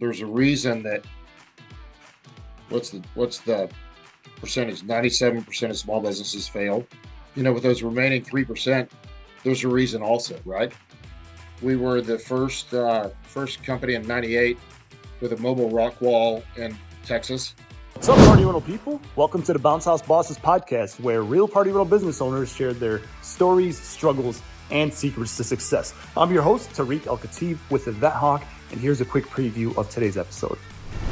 there's a reason that what's the percentage? 97% of small businesses fail. With those remaining 3%, there's a reason also, right? We were the first company in '98 with a mobile rock wall in Texas. What's up, party rental people? Welcome to the Bounce House Bosses podcast, where real party rental business owners share their stories, struggles, and secrets to success. I'm your host, Tariq El-Khatib with the Vet Hawk, and here's a quick preview of today's episode.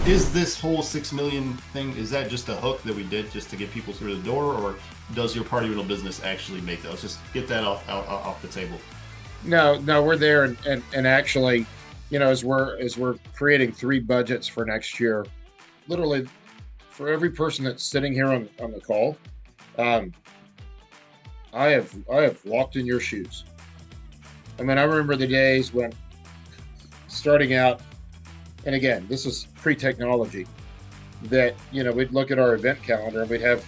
Is this whole 6 million thing, is that just a hook that we did just to get people through the door, or does your party rental business actually make that? Let's just get that off the table. No, we're there, and actually, as we're creating 3 budgets for next year, literally for every person that's sitting here on the call, I have walked in your shoes. I mean, I remember the days when starting out, and again, this is pre-technology, that we'd look at our event calendar and we'd have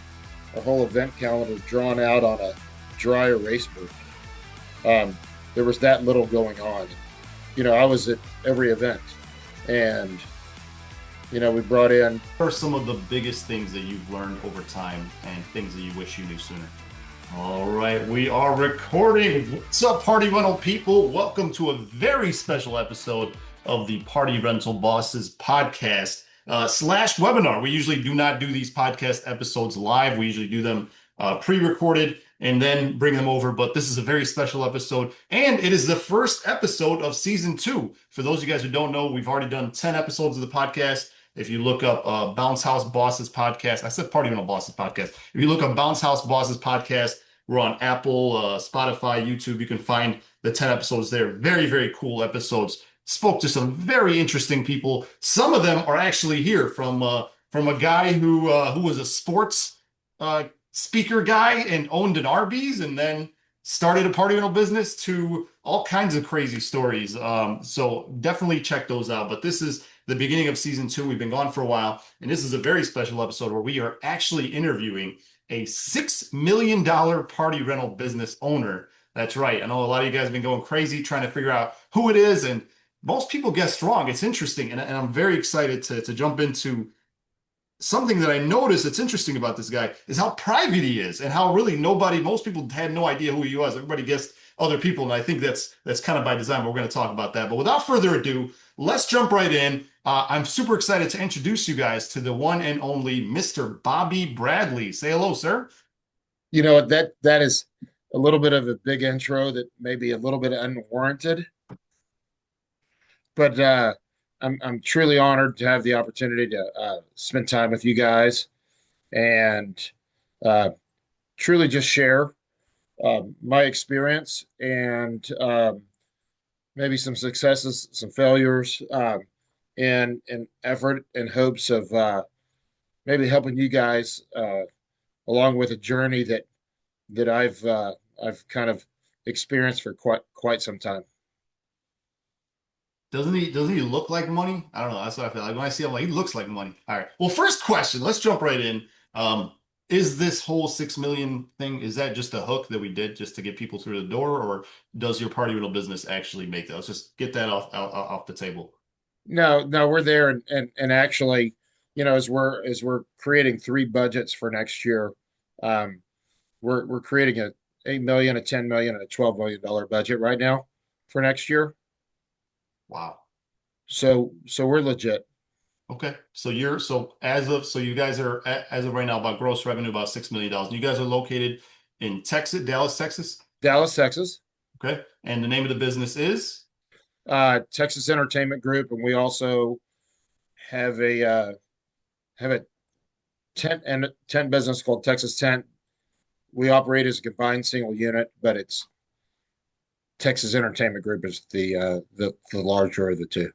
our whole event calendar drawn out on a dry erase board. There was that little going on. I was at every event, and we brought in. What are some of the biggest things that you've learned over time and things that you wish you knew sooner? All right, we are recording. What's up, party rental people? Welcome to a very special episode of the Party Rental Bosses podcast slash webinar. We usually do not do these podcast episodes live. We usually do them pre-recorded and then bring them over. But this is a very special episode, and it is the first episode of season 2. For those of you guys who don't know, we've already done 10 episodes of the podcast. If you look up Bounce House Bosses podcast, I said Party Rental Bosses podcast. If you look up Bounce House Bosses podcast, we're on Apple, Spotify, YouTube. You can find the 10 episodes there. Very, very cool episodes. Spoke to some very interesting people. Some of them are actually here from a guy who was a sports speaker guy and owned an Arby's and then started a party rental business, to all kinds of crazy stories. So definitely check those out. But this is the beginning of season 2. We've been gone for a while, and this is a very special episode where we are actually interviewing a $6 million party rental business owner. That's right. I know a lot of you guys have been going crazy trying to figure out who it is, and most people guessed wrong. It's interesting, and I'm very excited to jump into something that I noticed that's interesting about this guy is how private he is, and how really most people had no idea who he was. Everybody guessed other people, and I think that's kind of by design, but we're going to talk about that. But without further ado, let's jump right in. I'm super excited to introduce you guys to the one and only Mr. Bobby Bradley. Say hello, sir. That is a little bit of a big intro that may be a little bit unwarranted, but I'm truly honored to have the opportunity to spend time with you guys and truly just share my experience and maybe some successes, some failures, and effort and hopes of maybe helping you guys along with a journey that I've kind of experienced for quite some time. Doesn't he look like money? I don't know. That's what I feel like. When I see him, like, he looks like money. All right. Well, first question, let's jump right in. Is this whole 6 million thing, is that just a hook that we did just to get people through the door, or does your party rental business actually make that? Let's just get that off the table. No, we're there, and actually, as we're creating 3 budgets for next year, we're creating a 8 million, a 10 million, and a $12 million budget right now for next year. Wow. So we're legit. Okay. So you guys are, as of right now, about gross revenue about $6 million. You guys are located in Texas, Dallas, Texas. Dallas, Texas. Okay. And the name of the business is Texas Entertainment Group, and we also have a tent business called Texas Tent. We operate as a combined single unit, but it's Texas Entertainment Group is the larger of the two.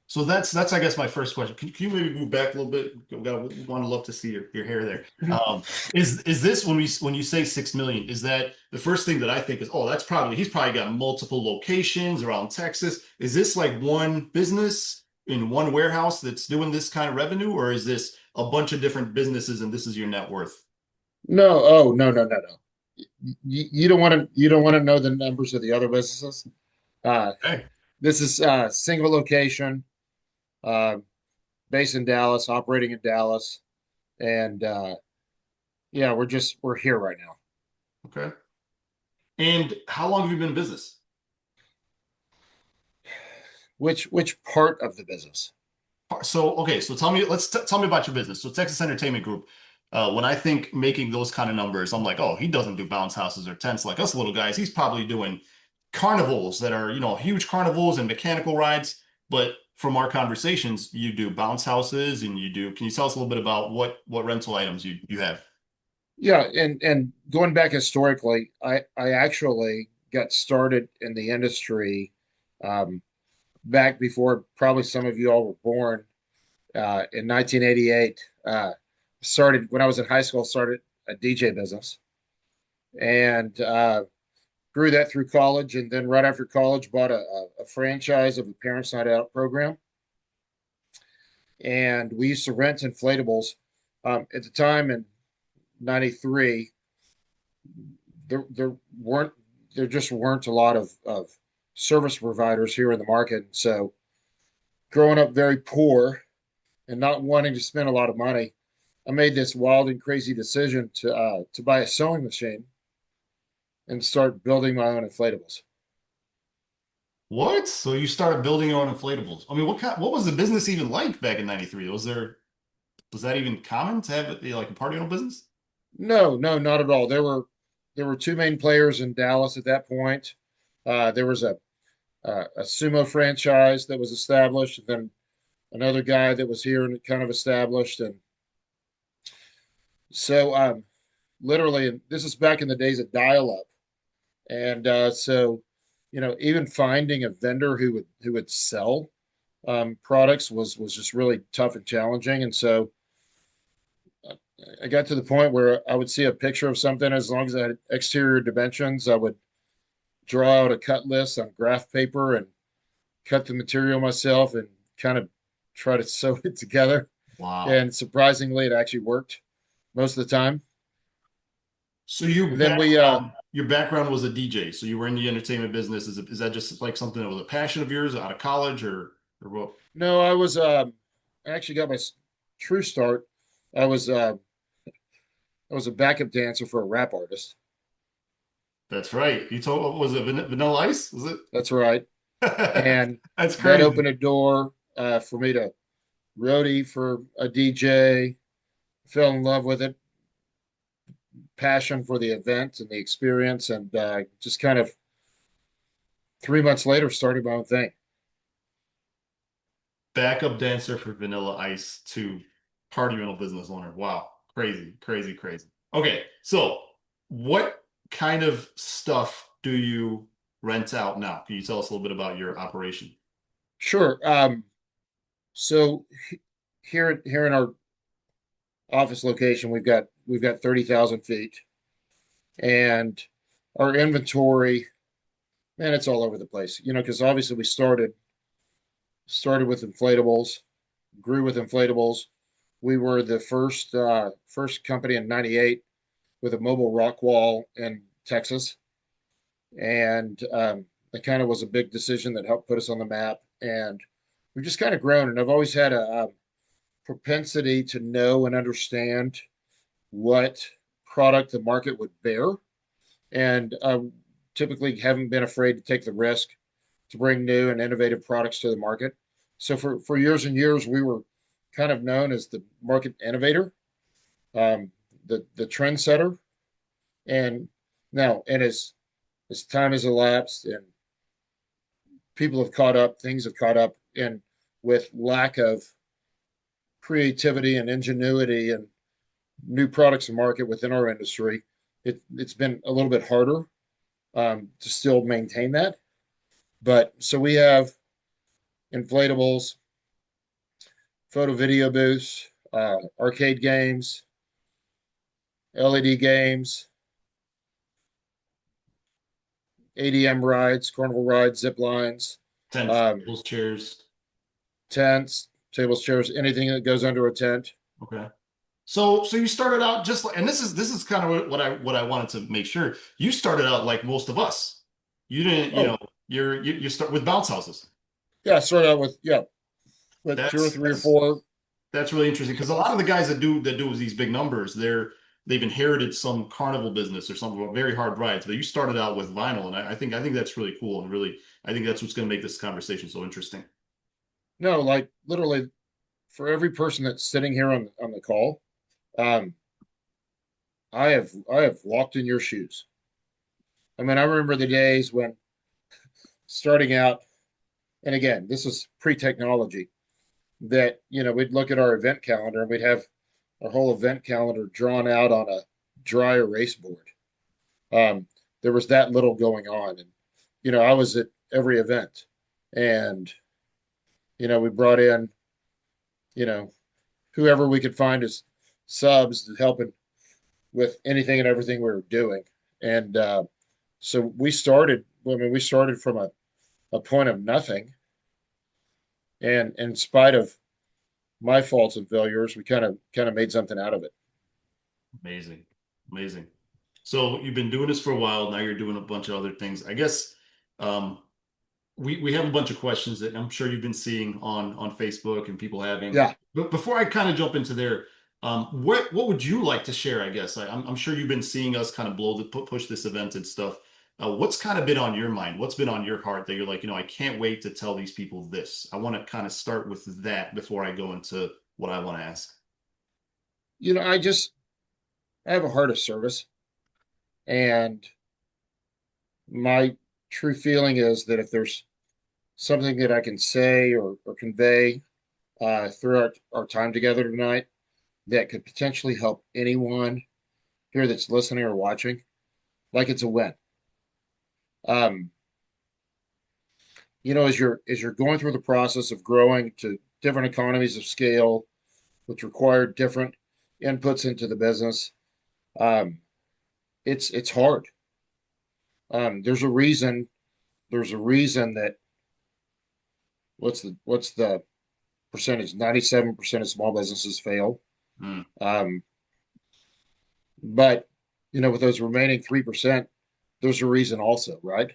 So that's I guess my first question. Can you maybe move back a little bit? Want to love to see your hair there. Is this, when you say 6 million, is that the first thing that I think is, oh, he's probably got multiple locations around Texas. Is this like one business in one warehouse that's doing this kind of revenue, or is this a bunch of different businesses and this is your net worth? No. Oh, no. You don't want to know the numbers of the other businesses. Okay. This is single location. uh, based in Dallas, operating in Dallas, and yeah, we're here right now. Okay. And how long have you been in business? Which part of the business? So, okay, so tell me, tell me about your business. So, Texas Entertainment Group, when I think making those kind of numbers, I'm like, oh, he doesn't do bounce houses or tents like us little guys. He's probably doing carnivals that are, huge carnivals and mechanical rides. But from our conversations, you do bounce houses and can you tell us a little bit about what rental items you have? Yeah, and going back historically, I actually got started in the industry um, back before probably some of you all were born in 1988. Started when I was in high school. Started a DJ business and grew that through college, and then right after college, bought a franchise of the Parents Night Out program, and we used to rent inflatables. At the time in '93, there weren't there just weren't a lot of service providers here in the market. So growing up very poor and not wanting to spend a lot of money, I made this wild and crazy decision to buy a sewing machine and start building my own inflatables. What? So you started building your own inflatables. I mean, what was the business even like back in '93? Was that even common to have like a party owned business? No, no, not at all. There were two main players in Dallas at that point. There was a sumo franchise that was established, and then another guy that was here and kind of established, and so literally, and this is back in the days of dial-up, and so even finding a vendor who would sell products was just really tough and challenging, and so I got to the point where I would see a picture of something. As long as I had exterior dimensions, I would draw out a cut list on graph paper and cut the material myself and kind of try to sew it together. Wow. And surprisingly, it actually worked most of the time. So And then we, your background was a DJ. So you were in the entertainment business. Is that just like something that was a passion of yours out of college or what? no, I actually got my true start. I was, uh, I was a backup dancer for a rap artist. That's right. You told, what was it, Vanilla Ice? Was it? That's right. And That's that crazy. opened a door for me to roadie for a DJ. Fell in love with it, passion for the event and the experience, and just kind of 3 months later started my own thing. Backup dancer for Vanilla Ice to party rental business owner. Wow. Crazy, crazy, crazy. Okay. So what kind of stuff do you rent out now? Can you tell us a little bit about your operation? Sure. So here in our office location, we've got 30,000 feet, and our inventory, man, it's all over the place. Because obviously we started with inflatables, grew with inflatables. We were the first company in '98 with a mobile rock wall in Texas, and it kind of was a big decision that helped put us on the map. And we've just kind of grown. And I've always had a propensity to know and understand what product the market would bear, and typically haven't been afraid to take the risk to bring new and innovative products to the market. So for years and years, we were kind of known as the market innovator, the trendsetter, and now and as time has elapsed and people have caught up, things have caught up, and with lack of creativity and ingenuity and new products and market within our industry, it's been a little bit harder to still maintain that. But so we have inflatables, photo video booths, arcade games, LED games, ADM rides, carnival rides, zip lines, Tents, um, tables, chairs. tents, tables, chairs, anything that goes under a tent. Okay. So you started out just like, and this is kind of what I wanted to make sure. You started out like most of us. You didn't, Oh, you start with bounce houses. yeah, I started out with, yeah, with two or That's three or that's four. that's really interesting because a lot of the guys that do these big numbers, they've inherited some carnival business or something very hard rides. But you started out with vinyl, and I think that's really cool and really I think that's what's going to make this conversation so interesting. No, like literally for every person that's sitting here on the call, um, I have walked in your shoes. I mean, I remember the days when starting out, and again, this is pre-technology, that we'd look at our event calendar and we'd have our whole event calendar drawn out on a dry erase board. Um, there was that little going on, and I was at every event, and we brought in you know whoever we could find as subs helping with anything and everything we were doing, and so we started. I mean, we started from a point of nothing, and in spite of my faults and failures, we kind of made something out of it. Amazing. Amazing. So you've been doing this for a while. Now you're doing a bunch of other things. I guess um, we have a bunch of questions that I'm sure you've been seeing on Facebook and people having. Yeah. But before I kind of jump into there, what would you like to share? I guess I'm sure you've been seeing us kind of push this event and stuff. What's kind of been on your mind? What's been on your heart that you're like, I can't wait to tell these people this. I want to kind of start with that before I go into what I want to ask. I have a heart of service, and my true feeling is that if there's something that I can say or convey throughout our time together tonight that could potentially help anyone here that's listening or watching, like it's a win. Um, as you're going through the process of growing to different economies of scale, which require different inputs into the business, um, it's hard. There's a reason. There's a reason that what's the percentage? 97% of small businesses fail. Mm, Um, but with those remaining 3%, there's a reason also, right?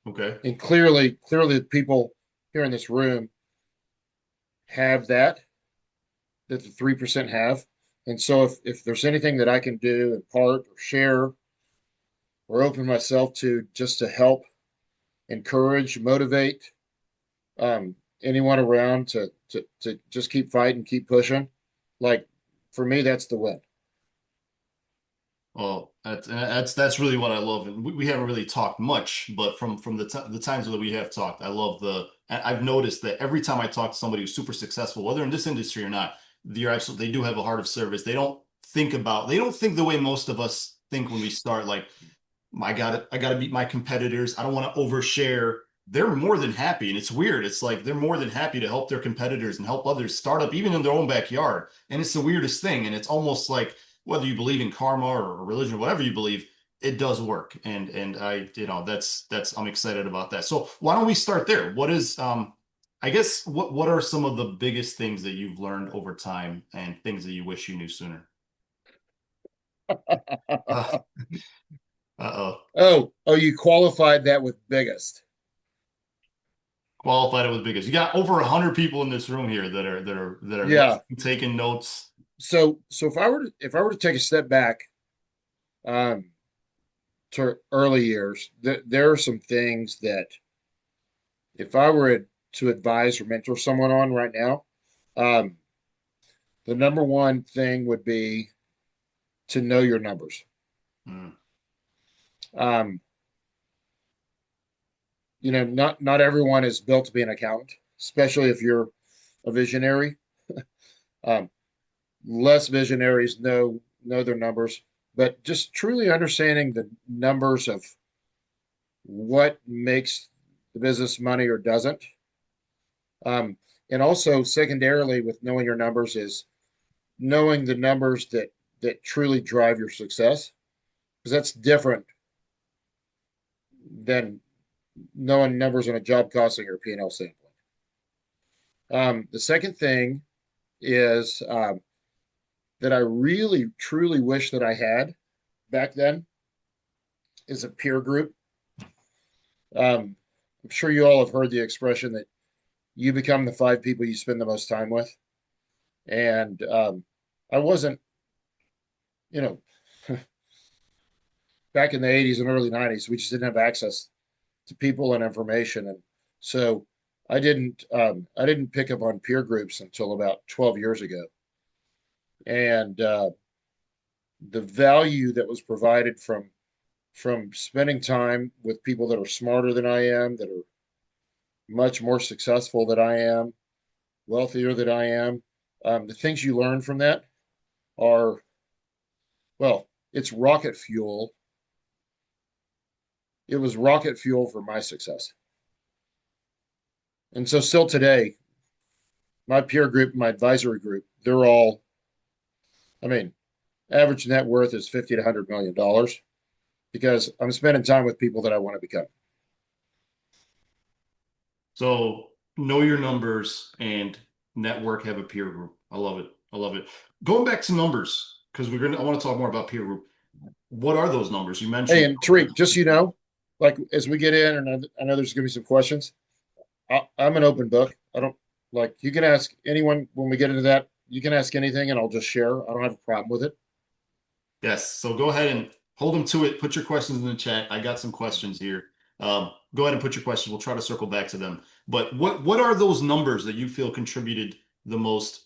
okay. And clearly, the people here in this room have that the 3% have. And so if there's anything that I can do, impart or share or open myself to just to help, encourage, motivate anyone around to just keep fighting, keep pushing, like for me, that's the win. Well, that's really what I love, and we haven't really talked much, but from the times that we have talked, I love I've noticed that every time I talk to somebody who's super successful, whether in this industry or not, they do have a heart of service. They don't think the way most of us think when we start. Like, I got to beat my competitors. I don't want to overshare. They're more than happy, and it's weird. It's like they're more than happy to help their competitors and help others start up even in their own backyard. And it's the weirdest thing. And it's almost like whether you believe in karma or religion, whatever you believe, it does work. And that's I'm excited about that. So why don't we start there? I guess what are some of the biggest things that you've learned over time and things that you wish you knew sooner? Uh, uh-oh. Oh, you qualified that with biggest. Qualified it with biggest. You got over 100 people in this room here that are Yeah. listening, taking notes. So if I were to take a step back um, to early years, there are some things that if I were to advise or mentor someone on right now, um, the number one thing would be to know your numbers. Mm, Um, not everyone is built to be an accountant, especially if you're a visionary. Um, Less visionaries know their numbers, but just truly understanding the numbers of what makes the business money or doesn't. Um, and also secondarily with knowing your numbers is knowing the numbers that truly drive your success, because that's different than knowing numbers on a job costing or P&L standpoint. The second thing is that I really truly wish that I had back then is a peer group. I'm sure you all have heard the expression that you become the five people you spend the most time with. And I wasn't, you know, back in the 80s and early 90s, we just didn't have access to people and information. And so I didn't pick up on peer groups until about 12 years ago. And the value that was provided from spending time with people that are smarter than I am, that are much more successful than I am, wealthier than I am, the things you learn from that are, well, it's rocket fuel. It was rocket fuel for my success. And so still today, my peer group, my advisory group, they're all, I mean, average net worth is 50 to $100 million because I'm spending time with people that I want to become. So know your numbers and network, have a peer group. I love it. I love it. Going back to numbers, because I want to talk more about peer group. What are those numbers? You Hey, mentioned. and Tariq, just so you know, like as we get in, and I know there's going to be some questions. I'm an open book. I don't like you can ask anyone when we get into that. You can ask anything, and I'll just share. I don't have a problem with it. Yes. So go ahead and hold them to it. Put your questions in the chat. I got some questions here. Go ahead and put your questions. We'll try to circle back to them. But what are those numbers that you feel contributed the most,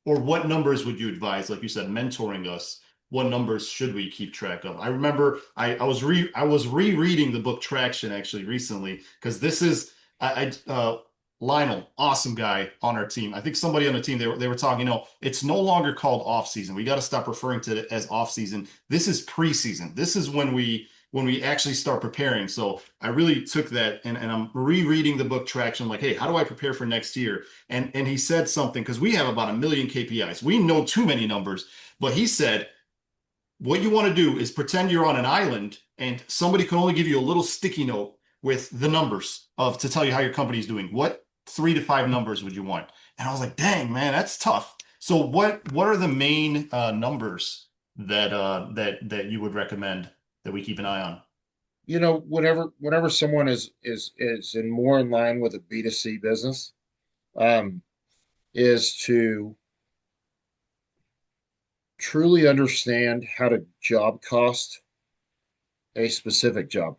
or what numbers would you advise? Like you said, mentoring us. What numbers should we keep track of? I remember I was rereading the book Traction actually recently because this is Lionel, awesome guy on our team. I think somebody on the team they were talking, it's no longer called off season. We got to stop referring to it as off season. This is preseason. This is when we actually start preparing. So I really took that and I'm rereading the book Traction, like, hey, how do I prepare for next year? And he said something because we have about 1 million KPIs. We know too many numbers, but he said what you want to do is pretend you're on an island and somebody can only give you a little sticky note with the numbers of to tell you how your company's doing. What 3 to 5 numbers would you want? And I was like, dang, man, that's tough. So what are the main numbers that you would recommend that we keep an eye on? Whenever someone is in more in line with a B2C business, um, is to truly understand how to job cost a specific job.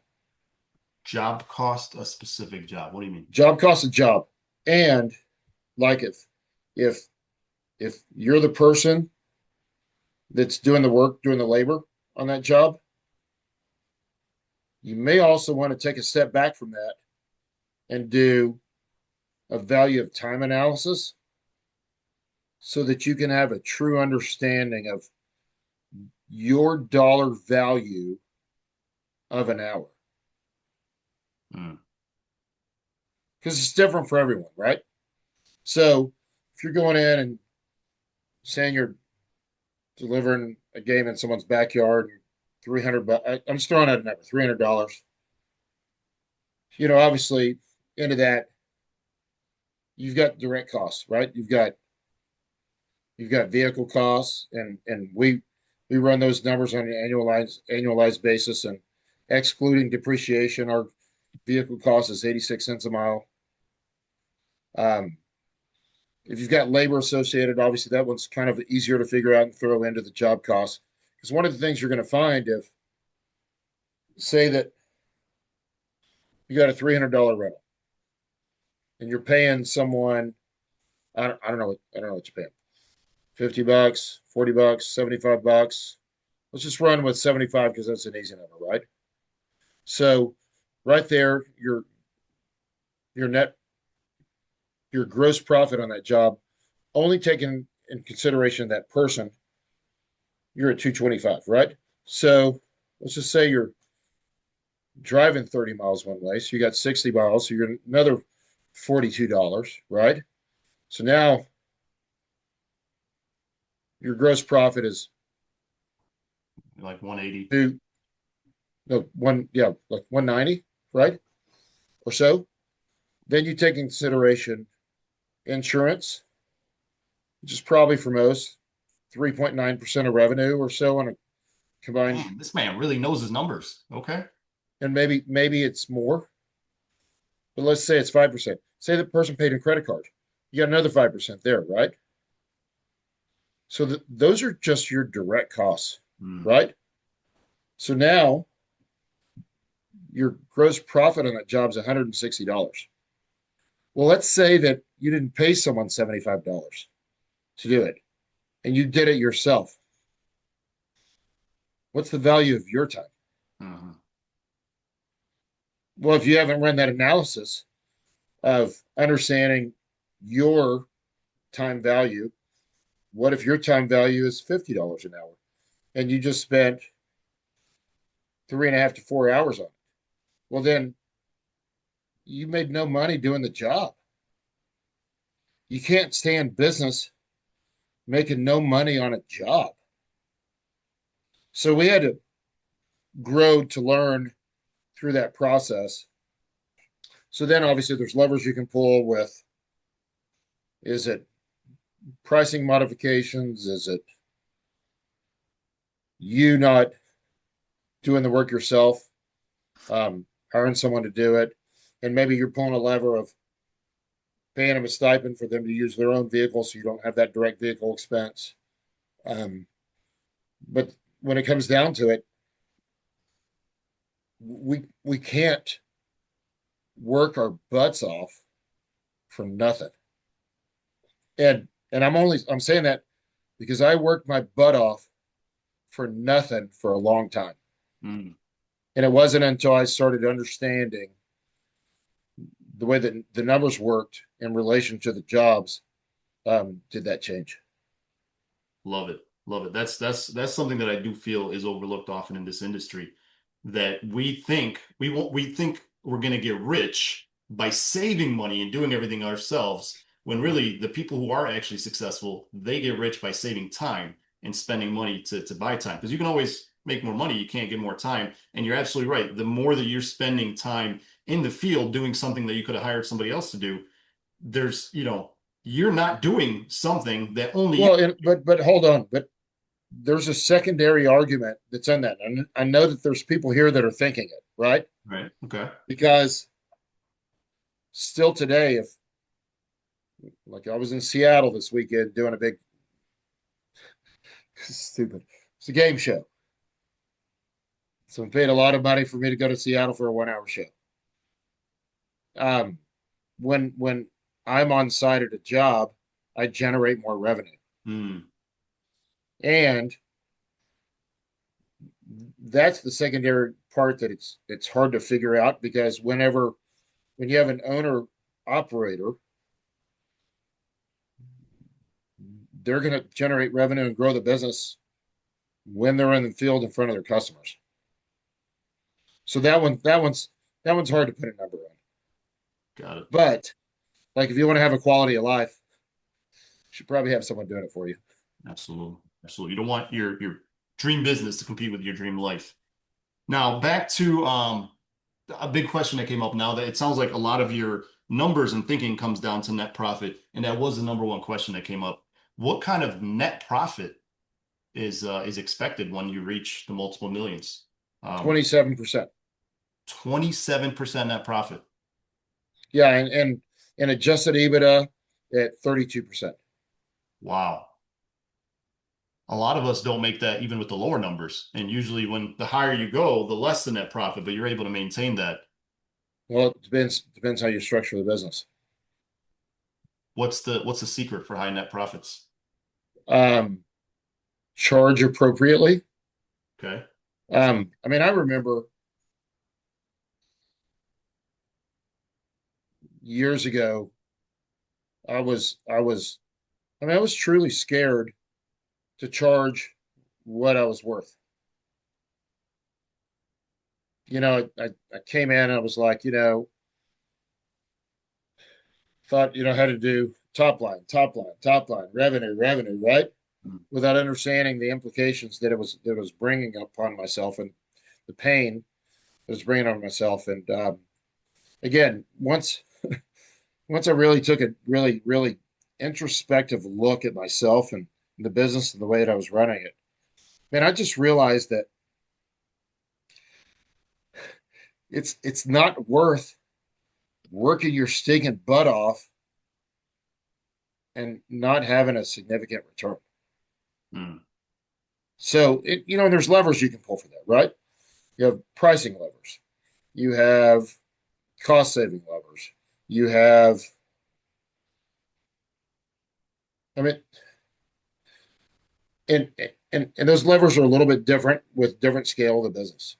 Job cost a specific job. What do you mean? Job costs a job, and like if if you're the person that's doing the work, doing the labor on that job, you may also want to take a step back from that and do a value of time analysis so that you can have a true understanding of your dollar value of an hour. Hmm. Because it's different for everyone, right? So if you're going in and saying you're delivering a game in someone's backyard, 300 I'm just throwing out a number, $300. Obviously into that, you've got direct costs, right? You've got vehicle costs, and we run those numbers on an annualized basis, and excluding depreciation, our vehicle cost is 86 cents a mile. If you've got labor associated, obviously that one's kind of easier to figure out and throw into the job cost. Because one of the things you're going to find, if say that you got a $300 rental and you're paying someone, I don't know what you're paying, $50, $40, $75. Let's just run with 75 because that's an easy number, right? So right there, your net, your gross profit on that job, only taking in consideration that person, you're at 225, right? So let's just say you're driving 30 miles one way. So you got 60 miles. So you're another $42, right? So now your gross profit is Like 180. two, no, one, yeah, like 190, right? Or so. Then you take in consideration insurance, which is probably for most 3.9% of revenue or so on a combined, Man, this man really knows his numbers. Okay. and maybe it's more. but let's say it's 5%. Say the person paid in credit card. You got another 5% there, right? So those are just your direct costs, Mm. right? So now your gross profit on that job is $160. Well, let's say that you didn't pay someone $75 to do it and you did it yourself. What's the value of your time? Uh-huh. Well, if you haven't run that analysis of understanding your time value, what if your time value is $50 an hour and you just spent 3.5 to 4 hours on it? Well, then you made no money doing the job. You can't stay in business making no money on a job. So we had to grow to learn through that process. So then obviously there's levers you can pull with, is it pricing modifications? Is it you not doing the work yourself, hiring someone to do it? And maybe you're pulling a lever of paying them a stipend for them to use their own vehicle so you don't have that direct vehicle expense. But when it comes down to it, we can't work our butts off for nothing. And I'm saying that because I worked my butt off for nothing for a long time. Mm. And it wasn't until I started understanding the way that the numbers worked in relation to the jobs, did that change. Love it. Love it. That's something that I do feel is overlooked often in this industry. That we think we're gonna get rich by saving money and doing everything ourselves, when really the people who are actually successful, they get rich by saving time and spending money to buy time. Because you can always make more money, you can't get more time. And you're absolutely right. The more that you're spending time in the field doing something that you could have hired somebody else to do, there's, you're not doing something that only you. Well, but hold on, but there's a secondary argument that's in that. And I know that there's people here that are thinking it, right? Right. Okay. Because still today, if like I was in Seattle this weekend doing a big stupid, it's a game show. So I paid a lot of money for me to go to Seattle for a 1 hour show. Um, when I'm on site at a job, I generate more revenue. Hmm. And that's the secondary part that it's hard to figure out because when you have an owner operator, they're going to generate revenue and grow the business when they're in the field in front of their customers. So that one's hard to put a number on. Got it. But like if you want to have a quality of life, you should probably have someone doing it for you. Absolutely. Absolutely. You don't want your dream business to compete with your dream life. Now, back to a big question that came up now, that it sounds like a lot of your numbers and thinking comes down to net profit, and that was the number one question that came up. What kind of net profit is expected when you reach the multiple millions? 27%. 27% net profit. Yeah, and adjusted EBITDA at 32%. Wow. A lot of us don't make that even with the lower numbers. And usually when the higher you go, the less the net profit, but you're able to maintain that. Well, it depends how you structure the business. What's the secret for high net profits? Um, Charge appropriately. Okay. I mean, I remember years ago, I mean, I was truly scared to charge what I was worth. I came in and I was like, thought, how to do top line, top line, revenue, right? Mm. Without understanding the implications that it was bringing upon myself and the pain that it was bringing on myself. And again, once I really took a really introspective look at myself and the business and the way that I was running it, man, I just realized that it's not worth working your stinking butt off and not having a significant return. Hmm. So there's levers you can pull for that, right? You have pricing levers, you have cost saving levers, you have, I mean, and those levers are a little bit different with different scale of the business.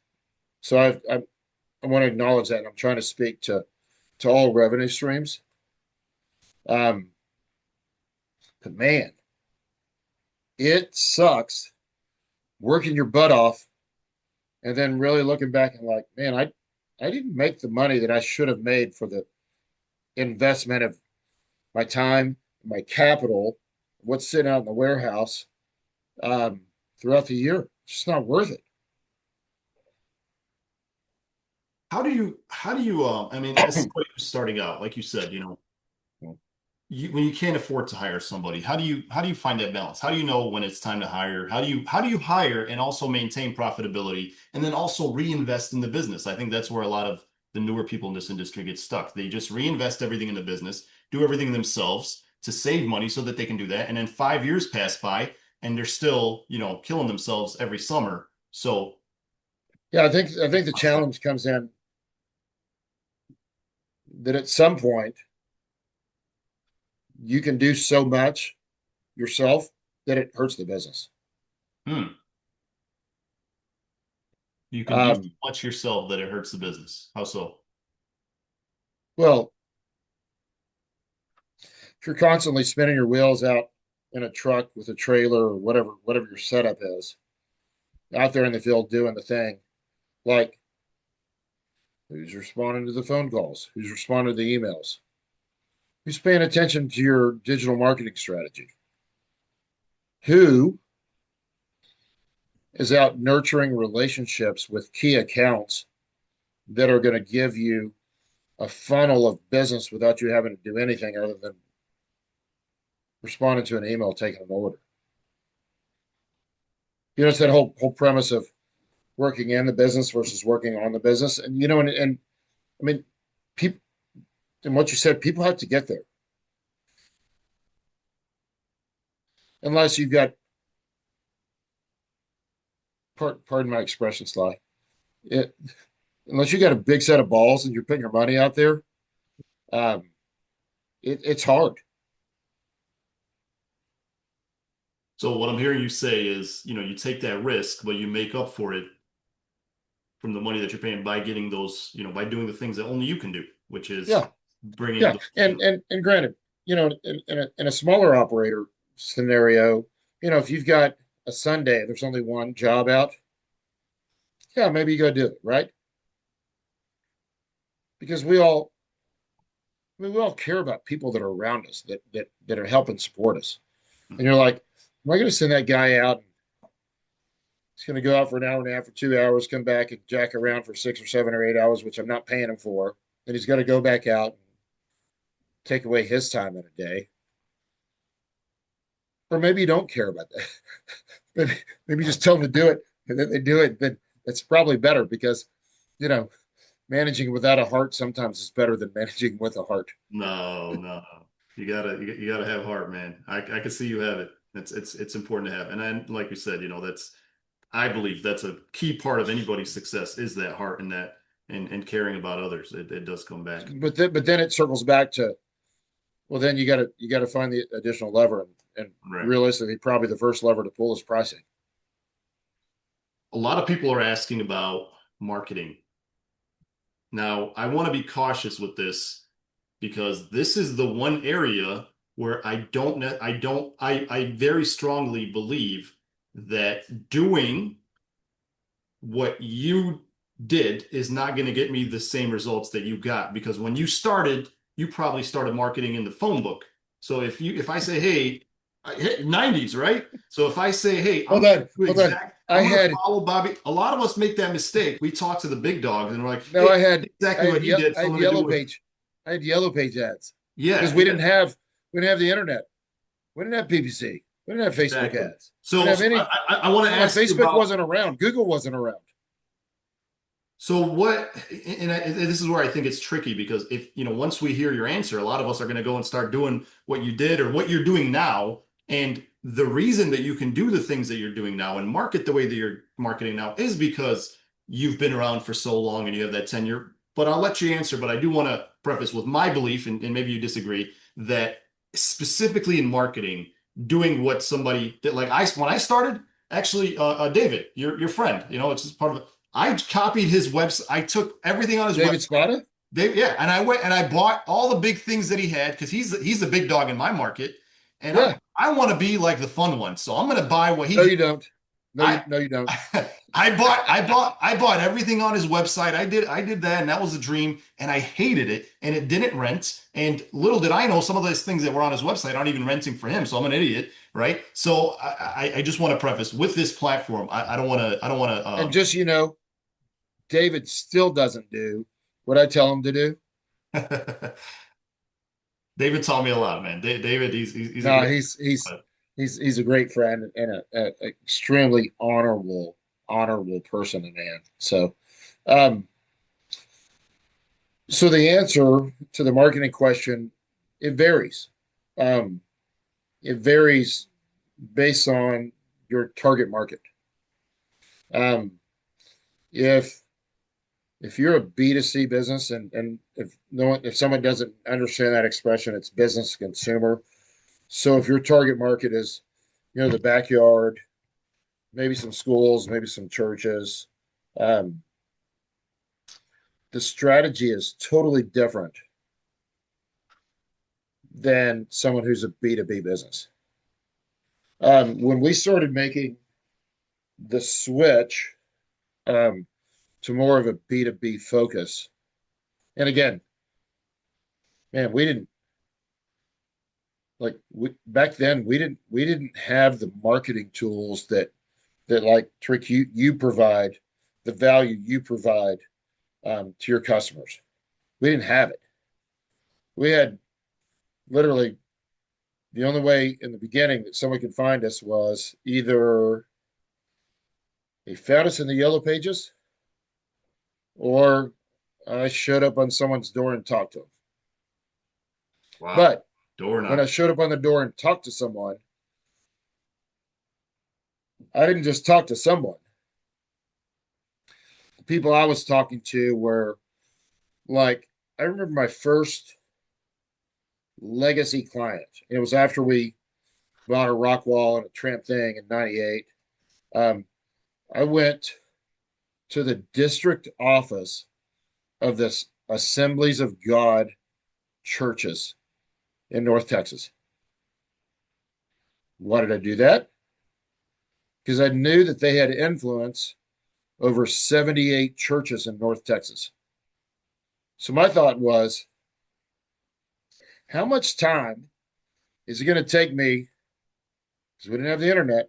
So I want to acknowledge that. And I'm trying to speak to all revenue streams. Um, but man, it sucks working your butt off and then really looking back and like, man, I didn't make the money that I should have made for the investment of my time, my capital, what's sitting out in the warehouse um, throughout the year. It's just not worth it. I mean, as somebody who's starting out, like you said, when you can't afford to hire somebody, how do you find that balance? How do you know when it's time to hire? How do you hire and also maintain profitability and then also reinvest in the business? I think that's where a lot of the newer people in this industry get stuck. They just reinvest everything in the business, do everything themselves to save money so that they can do that. And then 5 years pass by and they're still, killing themselves every summer. So Yeah, I think the challenge comes in that at some point you can do so much yourself that it hurts the business. hmm, you can do so Um, much yourself that it hurts the business. How so? well, if you're constantly spinning your wheels out in a truck with a trailer or whatever your setup is, out there in the field doing the thing, like who's responding to the phone calls, who's responding to the emails, who's paying attention to your digital marketing strategy, who is out nurturing relationships with key accounts that are going to give you a funnel of business without you having to do anything other than responding to an email, taking an order. It's that whole premise of working in the business versus working on the business. And and I mean, people and what you said, people have to get there. Unless you've got pardon my expression, Sly. It, unless you got a big set of balls and you're putting your money out there, um, it's hard. So what I'm hearing you say is, you take that risk, but you make up for it from the money that you're paying by getting those, by doing the things that only you can do, which is Yeah, bringing yeah. those, And granted, in a smaller operator scenario, if you've got a Sunday, there's only one job out. Yeah, maybe you go do it, right? Because we all care about people that are around us that are helping support us. And you're like, am I going to send that guy out? He's going to go out for an hour and a half or 2 hours, come back and jack around for 6 or 7 or 8 hours, which I'm not paying him for. Then he's got to go back out and take away his time in a day. Or maybe you don't care about that. maybe just tell them to do it and then they do it. Then it's probably better because, you know, managing without a heart sometimes is better than managing with a heart. no, no, you gotta have heart, man. I can see you have it. It's important to have. And then, like you said, I believe that's a key part of anybody's success is that heart and that and caring about others. It does come back. But then it circles back to, well, then you got to find the additional lever, and Right. realistically, probably the first lever to pull is pricing. A lot of people are asking about marketing. Now, I want to be cautious with this because this is the one area where I very strongly believe that doing what you did is not going to get me the same results that you got because when you started, you probably started marketing in the phone book. So if I say, hey, 90s, right? So if I say, hey, Hold on, hold on. I I'm going to had follow Bobby. A lot of us make that mistake. We talk to the big dogs and we're like, no, hey, I had I exactly had what he did. I So I'm had going to do yellow what, page, I had yellow page ads because yeah, we didn't have the internet. We didn't have PPC. We didn't have Facebook exactly. ads. We So, didn't have so any. I want to ask you Facebook about wasn't around. Google wasn't around. So what, and this is where I think it's tricky because if, once we hear your answer, a lot of us are going to go and start doing what you did or what you're doing now. And the reason that you can do the things that you're doing now and market the way that you're marketing now is because you've been around for so long and you have that tenure. But I'll let you answer. But I do want to preface with my belief, and maybe you disagree, that specifically in marketing, doing what somebody that like when I started, actually, David, your friend, it's just part of it. I copied his website. I took everything on his David website. Spada? Yeah, and I went and I bought all the big things that he had because he's the big dog in my market, and Yeah. I want to be like the fun one. So I'm going to buy what he No, had. you don't. I No, you don't. I bought everything on his website. I did that, and that was a dream. And I hated it, and it didn't rent. And little did I know, some of those things that were on his website aren't even renting for him. So I'm an idiot, right? So I just want to preface with this platform. I don't want to. And just, David still doesn't do what I tell him to do. David taught me a lot, man. David, he's a No, great. he's a great friend and a extremely honorable person and man. Um, so the answer to the marketing question, it varies. Um, it varies based on your target market. Um, if if you're a B2C business and if no one, if someone doesn't understand that expression, it's business to consumer. So if your target market is, the backyard, maybe some schools, maybe some churches, um, the strategy is totally different than someone who's a B2B business. When we started making the switch um, to more of a B2B focus, and again, man, we didn't back then we didn't have the marketing tools that like Trick you provide, the value you provide to your customers. We didn't have it. We had literally the only way in the beginning that someone could find us was either they found us in the yellow pages or I showed up on someone's door and talked to them. Wow. But Door when I knock. showed up on the door and talked to someone, I didn't just talk to someone. The people I was talking to were like, I remember my first legacy client. It was after we bought a rock wall and a tramp thing in '98. Um, I went to the district office of this Assemblies of God churches in North Texas. Why did I do that? Because I knew that they had influence over 78 churches in North Texas. So my thought was, how much time is it going to take me, because we didn't have the internet,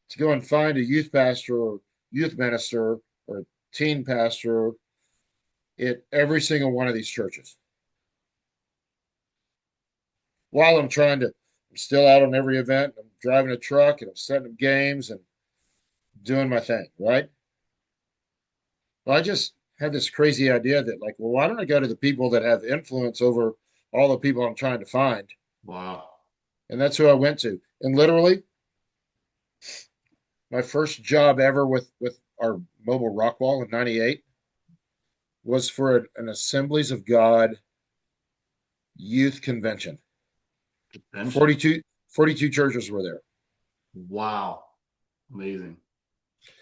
to go and find a youth pastor or youth minister or teen pastor at every single one of these churches while I'm still out on every event. I'm driving a truck and I'm setting up games and doing my thing, right? Well, I just had this crazy idea that, like, well, why don't I go to the people that have influence over all the people I'm trying to find? Wow. And that's who I went to. And literally, my first job ever with our mobile rock wall in '98 was for an Assemblies of God youth convention. Attention. 42 churches were there. Wow. Amazing.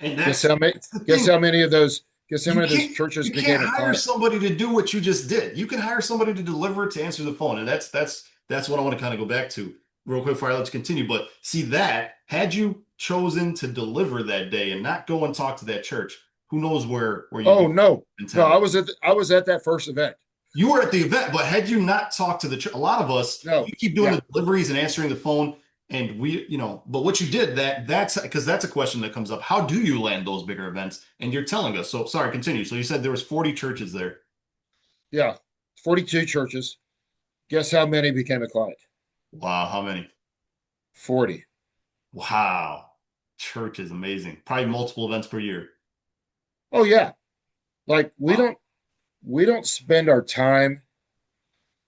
And Guess that's how many? that's the Guess thing. how many of those? Guess how You many of those can't churches you can't became a hire client? somebody to do what you just did. You can hire somebody to deliver, to answer the phone. And that's what I want to kind of go back to real quick before I let you continue. But see that had you chosen to deliver that day and not go and talk to that church, who knows where you'd Oh be no, no! mentality. I was at that first event. You were at the event, but had you not talked to the church, a lot of us, we No, keep doing yeah, the deliveries and answering the phone, and but what you did, that's because that's a question that comes up. How do you land those bigger events? And you're telling us. So sorry, continue. So you said there was 40 churches there. yeah. 42 churches. Guess how many became a client? Wow, how many? 40. Wow. Church is amazing. Probably multiple events per year. Oh yeah. Like Wow. we don't spend our time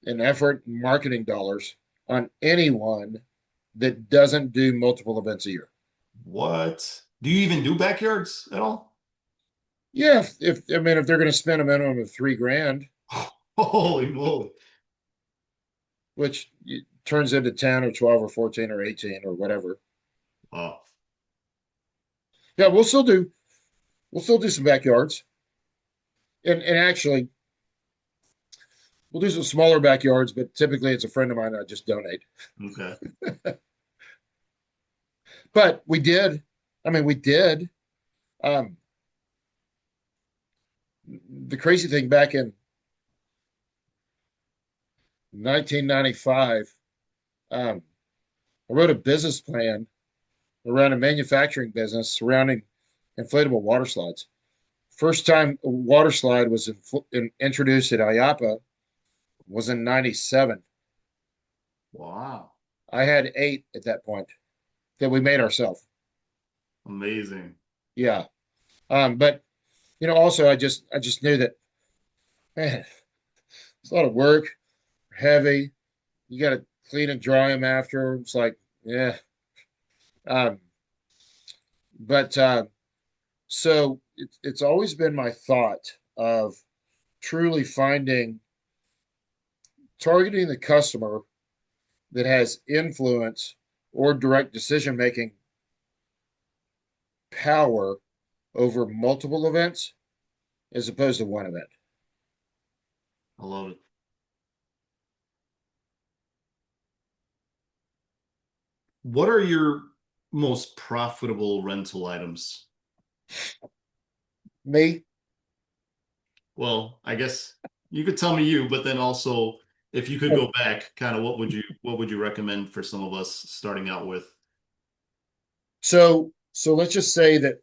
and effort and marketing dollars on anyone that doesn't do multiple events a year. What? Do you even do backyards at all? Yeah, if I mean if they're going to spend a minimum of 3 grand, Holy moly. which turns into 10 or 12 or 14 or 18 or whatever. Wow. Yeah, we'll still do some backyards. And actually we'll do some smaller backyards, but typically it's a friend of mine I just donate. Okay. But we did, I mean we did. Um, the crazy thing back in 1995, I wrote a business plan around a manufacturing business surrounding inflatable water slides. First time a water slide was introduced at IAPA was in 97. Wow. I had 8 at that point that we made ourselves. Amazing. Yeah. But also I just knew that, man, it's a lot of work, heavy. You got to clean and dry them after. It's like, yeah. Um, but so it's always been my thought of truly targeting the customer that has influence or direct decision making power over multiple events as opposed to one event. I love it. What are your most profitable rental items? Me, Well, I guess you could tell me you, but then also if you could go back, kind of what would you recommend for some of us starting out with? so let's just say that,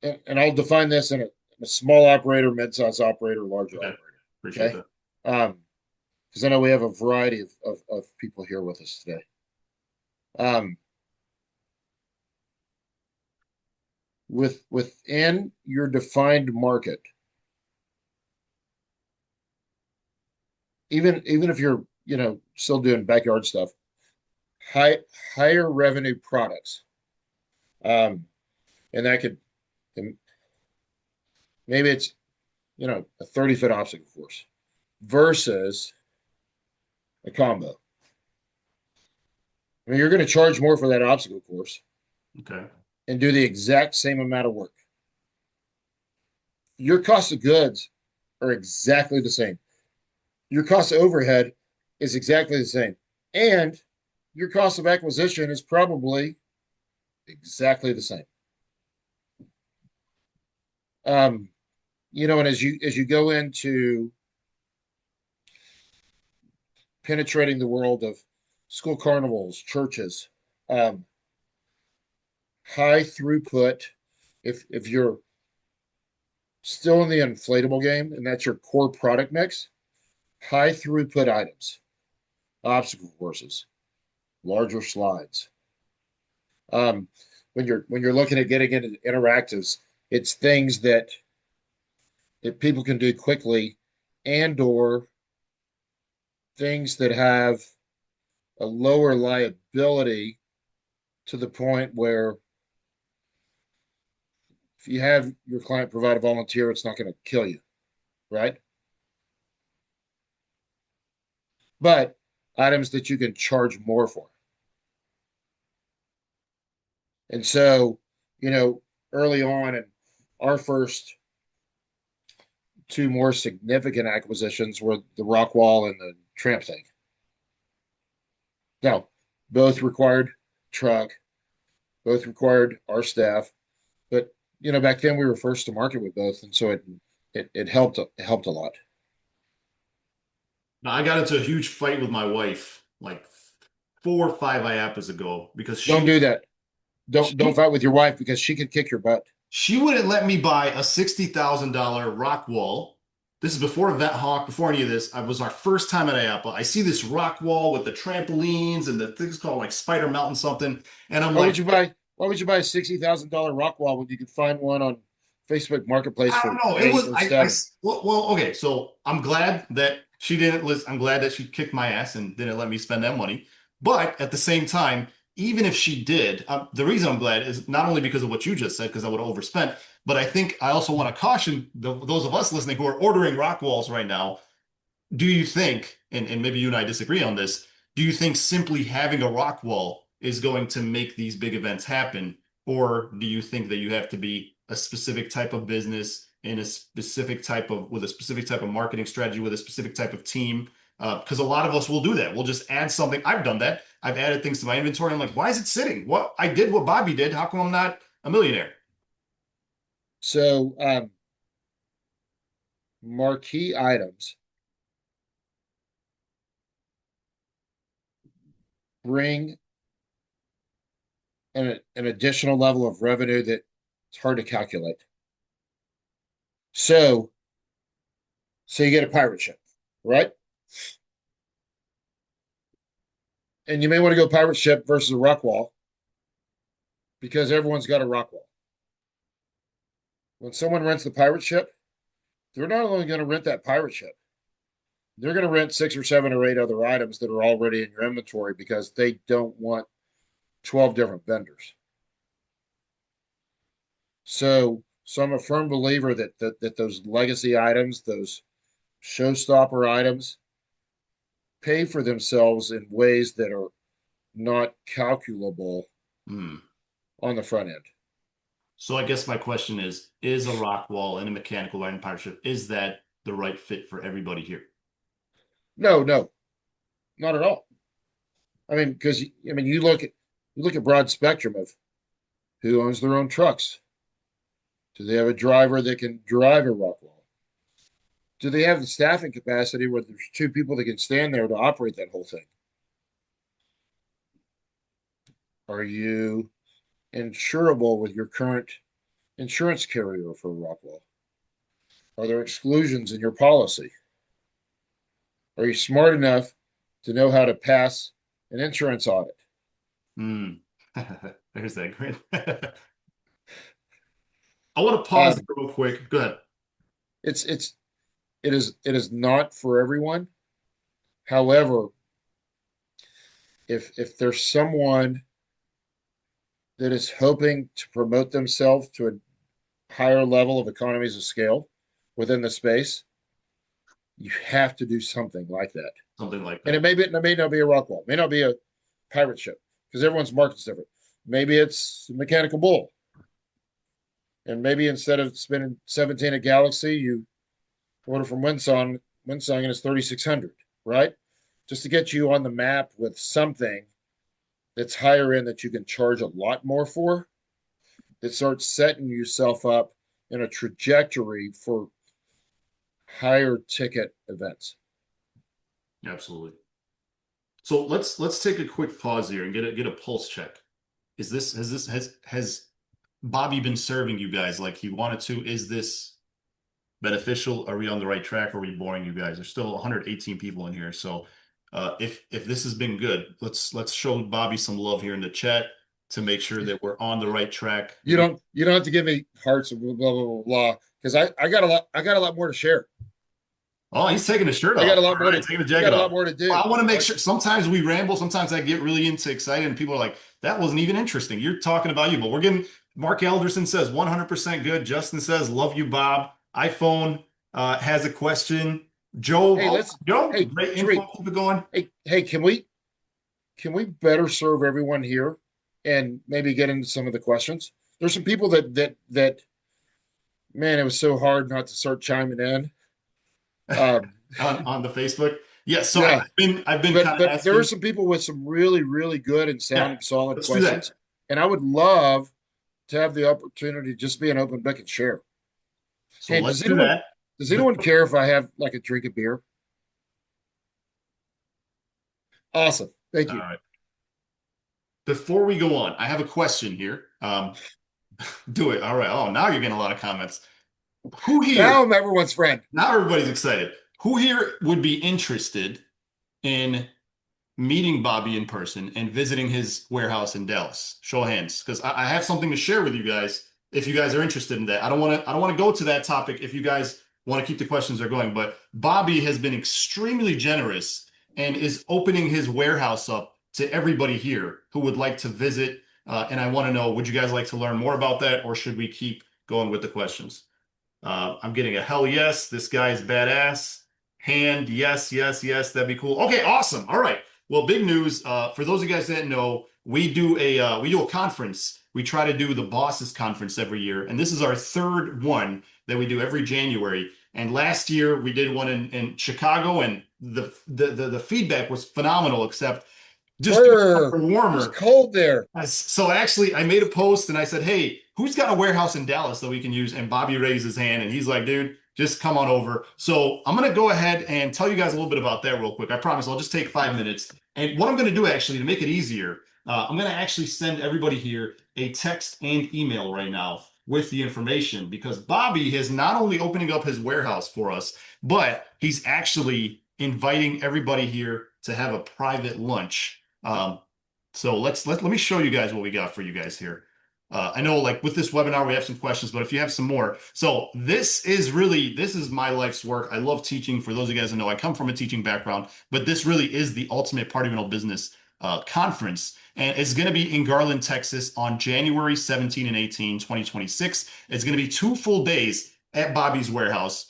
and I'll define this in a small operator, mid-size operator, larger Okay. operator. Appreciate Okay. that. Because I know we have a variety of people here with us today. Um, within your defined market, even if you're, still doing backyard stuff, high higher revenue products. And that could, and maybe it's, a 30-foot obstacle course versus a combo. I mean, you're going to charge more for that obstacle course Okay. and do the exact same amount of work. Your cost of goods are exactly the same. Your cost of overhead is exactly the same. And your cost of acquisition is probably exactly the same. Um, and as you go into penetrating the world of school carnivals, churches, um, high throughput. If you're still in the inflatable game and that's your core product mix, high throughput items, obstacle courses, larger slides. Um, when you're looking at getting into interactives, it's things that people can do quickly, and or things that have a lower liability to the point where if you have your client provide a volunteer, it's not going to kill you, right? But items that you can charge more for. And so, you know, early on in our first 2 more significant acquisitions were the rock wall and the tramp tank. Now, both required truck, both required our staff, but back then we were first to market with both, and so it helped a lot. Now, I got into a huge fight with my wife like 4 or 5 IAPAs ago because Don't do that. Don't she fight with your wife because she could kick your butt. she wouldn't let me buy a $60,000 rock wall. This is before Vet Hawk, before any of this. It was our first time at IAPA. I see this rock wall with the trampolines and the things called like Spider Mountain something, and I'm What would like, you buy? Why would you buy a $60,000 rock wall when you can find one on Facebook Marketplace I don't for know. It 8 was or 7? well, okay. So I'm glad that she didn't listen. I'm glad that she kicked my ass and didn't let me spend that money. But at the same time, even if she did, the reason I'm glad is not only because of what you just said, because I would have overspent, but I think I also want to caution those of us listening who are ordering rock walls right now. Do you think, and maybe you and I disagree on this, do you think simply having a rock wall is going to make these big events happen? Or do you think that you have to be a specific type of business in a specific type of, with a specific type of marketing strategy, with a specific type of team? Because a lot of us will do that. We'll just add something. I've done that. I've added things to my inventory. I'm like, why is it sitting? What I did what Bobby did. How come I'm not a millionaire? So, marquee items bring an additional level of revenue that it's hard to calculate. So, you get a pirate ship, right? And you may want to go pirate ship versus a rock wall because everyone's got a rock wall. When someone rents the pirate ship, they're not only going to rent that pirate ship, they're going to rent 6 or 7 or 8 other items that are already in your inventory because they don't want 12 different vendors. So I'm a firm believer that those legacy items, those showstopper items, pay for themselves in ways that are not calculable Hmm. on the front end. So I guess my question is a rock wall and a mechanical riding partnership, is that the right fit for everybody here? No, no, not at all. I mean, because you look at broad spectrum of who owns their own trucks. Do they have a driver that can drive a rock wall? Do they have the staffing capacity where there's 2 people that can stand there to operate that whole thing? Are you insurable with your current insurance carrier for a rock wall? Are there exclusions in your policy? Are you smart enough to know how to pass an insurance audit? Hmm. There's that grin. I want to pause Um, there real quick. Go ahead. it is not for everyone. However, if there's someone that is hoping to promote themselves to a higher level of economies of scale within the space, you have to do something like that. Something like And that. it may not be a rock wall, it may not be a pirate ship because everyone's market's different. Maybe it's a mechanical bull, and maybe instead of spending 17 at Galaxy, you order from Winsong, and it's 3,600, right? Just to get you on the map with something that's higher end that you can charge a lot more for, that starts setting yourself up in a trajectory for higher ticket events. Absolutely. So let's take a quick pause here and get a pulse check. Has Bobby been serving you guys like he wanted to? Is this beneficial? Are we on the right track? Or are we boring you guys? There's still 118 people in here. So if this has been good, let's show Bobby some love here in the chat to make sure that we're on the right track. You don't have to give me hearts and blah blah blah blah because I got a lot more to share. Oh, he's taking his shirt I got off. a lot All more right, to taking the I jacket got a lot off. more to Well, do. I want to make Like, sure. Sometimes we ramble. Sometimes I get really into excited, and people are like, "That wasn't even interesting." You're talking about you, but we're getting. Mark Alderson says 100% good. Justin says, "Love you, Bob." iPhone has a question. Joe, hey, Joe, hey, great info. Tariq, Keep it going. hey, can we better serve everyone here and maybe get into some of the questions? There's some people that man, it was so hard not to start chiming in. Um, On the Facebook. Yes, so yeah, I've been but kind of but there are asking. some people with some really really good and Yeah, sounding solid let's do that. questions, and I would love to have the opportunity to just be an open book and share. So Hey, let's does do anyone that. does anyone care if I have like a drink of beer? Awesome, thank All you. right. Before we go on, I have a question here. Do it. All right. Oh, now you're getting a lot of comments. Who here? Now I'm everyone's friend. Now everybody's excited. Who here would be interested in meeting Bobby in person and visiting his warehouse in Dallas? Show of hands, because I have something to share with you guys if you guys are interested in that. I don't want to go to that topic if you guys want to keep the questions are going, but Bobby has been extremely generous and is opening his warehouse up to everybody here who would like to visit. And I want to know, would you guys like to learn more about that, or should we keep going with the questions? I'm getting a hell yes. This guy's badass. Hand, yes, yes, yes. That'd be cool. Okay, awesome. All right. Well, big news. For those of you guys that didn't know, we do a conference. We try to do the Bosses Conference every year, and this is our third one that we do every January. And last year we did one in Chicago, and the feedback was phenomenal, except just Brr, it's warmer. cold there. So actually, I made a post and I said, "Hey, who's got a warehouse in Dallas that we can use?" And Bobby raised his hand and he's like, "Dude, just come on over." So I'm gonna go ahead and tell you guys a little bit about that real quick. I promise I'll just take 5 minutes. And what I'm gonna do actually to make it easier, I'm gonna actually send everybody here a text and email right now with the information, because Bobby is not only opening up his warehouse for us, but he's actually inviting everybody here to have a private lunch. So let me show you guys what we got for you guys here. I know, like, with this webinar we have some questions, but if you have some more. So this is my life's work. I love teaching. For those of you guys who know, I come from a teaching background, but this really is the ultimate party rental business conference. And it's going to be in Garland, Texas on January 17 and 18, 2026. It's going to be 2 full days at Bobby's warehouse.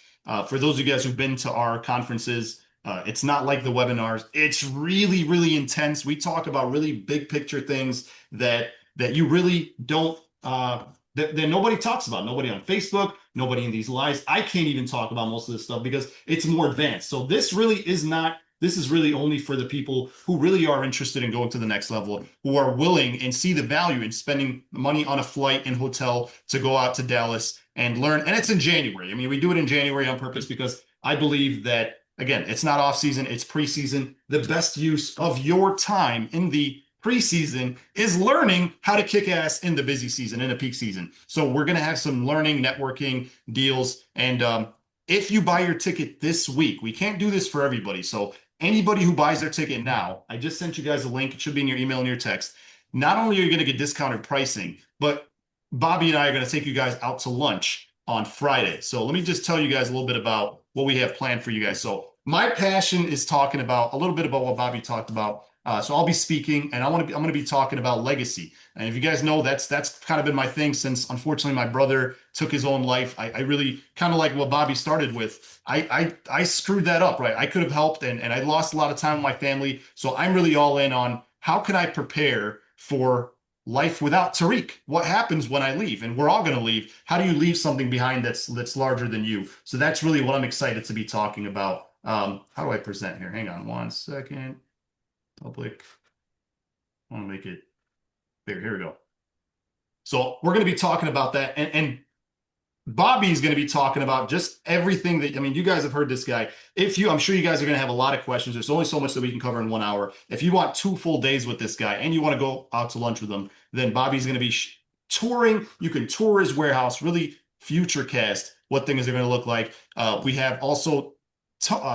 For those of you guys who've been to our conferences, it's not like the webinars. It's really, really intense. We talk about really big picture things that you really don't that nobody talks about. Nobody on Facebook, nobody in these lives. I can't even talk about most of this stuff because it's more advanced. So this really is not. This is really only for the people who really are interested in going to the next level, who are willing and see the value in spending money on a flight and hotel to go out to Dallas and learn. And it's in January. I mean, we do it in January on purpose because I believe that, again, it's not off season, it's preseason. The best use of your time in the preseason is learning how to kick ass in the busy season, in the peak season. So we're going to have some learning, networking deals. And if you buy your ticket this week, we can't do this for everybody. So anybody who buys their ticket now, I just sent you guys a link. It should be in your email and your text. Not only are you going to get discounted pricing, but Bobby and I are going to take you guys out to lunch on Friday. So let me just tell you guys a little bit about what we have planned for you guys. So my passion is talking about a little bit about what Bobby talked about. So I'll be speaking, and I'm going to be talking about legacy. And if you guys know, that's kind of been my thing since, unfortunately, my brother took his own life. I really kind of like what Bobby started with. I screwed that up, right? I could have helped, and I lost a lot of time with my family. So I'm really all in on how can I prepare for life without Tariq? What happens when I leave? And we're all going to leave. How do you leave something behind that's larger than you? So that's really what I'm excited to be talking about. How do I present here? Hang on 1 second. Public. I want to make it bigger. Here we go. So we're going to be talking about that. And Bobby's going to be talking about just everything that, I mean, you guys have heard this guy. I'm sure you guys are going to have a lot of questions. There's only so much that we can cover in 1 hour. If you want 2 full days with this guy and you want to go out to lunch with him, then Bobby's going to be touring. You can tour his warehouse, really future cast what things are going to look like. We have also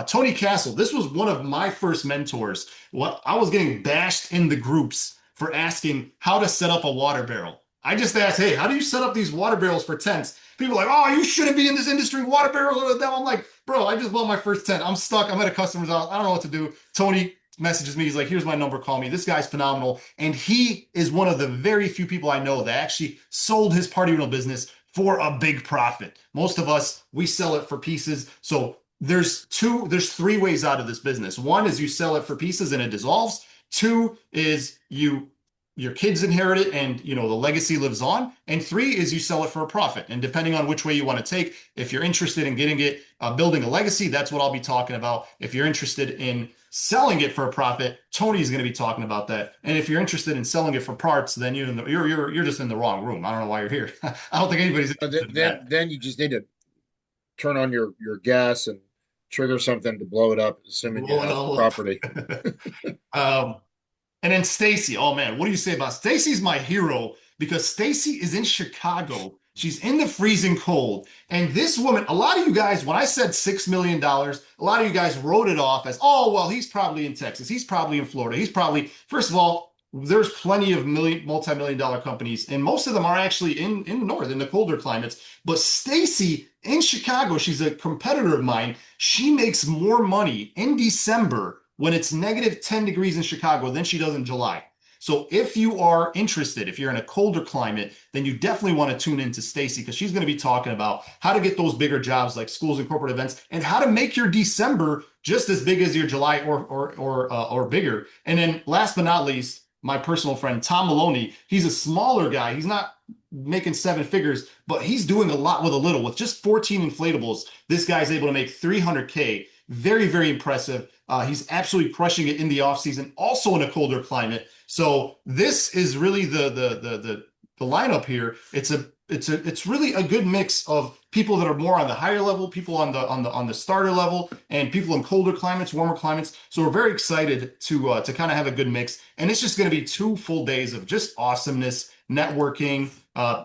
Tony Castle. This was one of my first mentors. I was getting bashed in the groups for asking how to set up a water barrel. I just asked, hey, how do you set up these water barrels for tents? People are like, oh, you shouldn't be in this industry. Water barrels. I'm like, bro, I just bought my first tent. I'm stuck. I'm at a customer's house. I don't know what to do. Tony messages me. He's like, here's my number. Call me. This guy's phenomenal. And he is one of the very few people I know that actually sold his party rental business for a big profit. Most of us, we sell it for pieces. So there's 3 ways out of this business. 1 is you sell it for pieces and it dissolves. 2 is your kids inherit it and the legacy lives on. And 3 is you sell it for a profit. And depending on which way you want to take, if you're interested in getting it, building a legacy, that's what I'll be talking about. If you're interested in selling it for a profit, Tony's going to be talking about that. And if you're interested in selling it for parts, then you're just in the wrong room. I don't know why you're here. I don't think anybody's interested in that. Then you just need to turn on your gas and trigger something to blow it up, assuming you have the property. And then Stacy. Oh man, what do you say about Stacy's my hero because Stacy is in Chicago She's in the freezing cold. And this woman, a lot of you guys, when I said $6 million, a lot of you guys wrote it off as, oh, well, he's probably in Texas. He's probably in Florida. He's probably, first of all, there's plenty of multi-million dollar companies, and most of them are actually in the north, in the colder climates. But Stacy in Chicago, she's a competitor of mine. She makes more money in December when it's negative 10 degrees in Chicago than she does in July. So if you are interested, if you're in a colder climate, then you definitely want to tune in to Stacy because she's going to be talking about how to get those bigger jobs like schools and corporate events, and how to make your December just as big as your July or bigger. And then last but not least, my personal friend Tom Maloney. He's a smaller guy. He's not making seven figures, but he's doing a lot with a little. With just 14 inflatables, this guy's able to make 300K. Very, very impressive. He's absolutely crushing it in the offseason, also in a colder climate. So this is really the lineup here. It's really a good mix of people that are more on the higher level, people on the starter level, and people in colder climates, warmer climates. So we're very excited to kind of have a good mix. And it's just going to be 2 full days of just awesomeness, networking,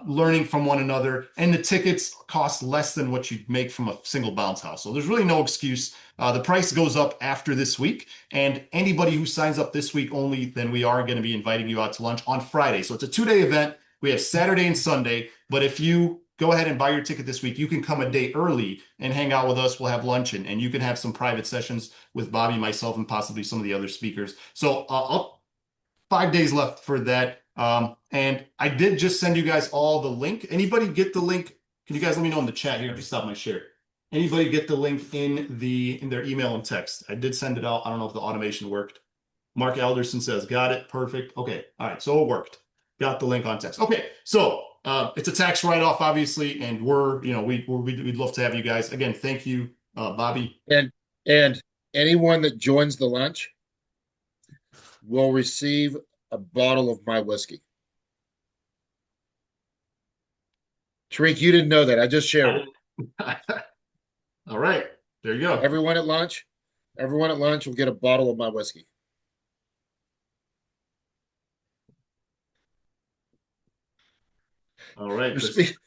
learning from one another, and the tickets cost less than what you'd make from a single bounce house. So there's really no excuse. The price goes up after this week, and anybody who signs up this week only, then we are going to be inviting you out to lunch on Friday. So it's a 2-day event. We have Saturday and Sunday, but if you go ahead and buy your ticket this week, you can come a day early and hang out with us. We'll have lunch, and you can have some private sessions with Bobby, myself, and possibly some of the other speakers. So 5 days left for that. And I did just send you guys all the link. Anybody get the link? Can you guys let me know in the chat here? Let me stop my share. Anybody get the link in their email and text? I did send it out. I don't know if the automation worked. Mark Alderson says, got it. Perfect. Okay. All right. So it worked. Got the link on text. Okay. So it's a tax write-off, obviously, and we'd love to have you guys. Again, thank you, Bobby. And anyone that joins the lunch will receive a bottle of my whiskey. Tariq, you didn't know that. I just shared it. All right. There you go. Everyone at lunch will get a bottle of my whiskey. All right.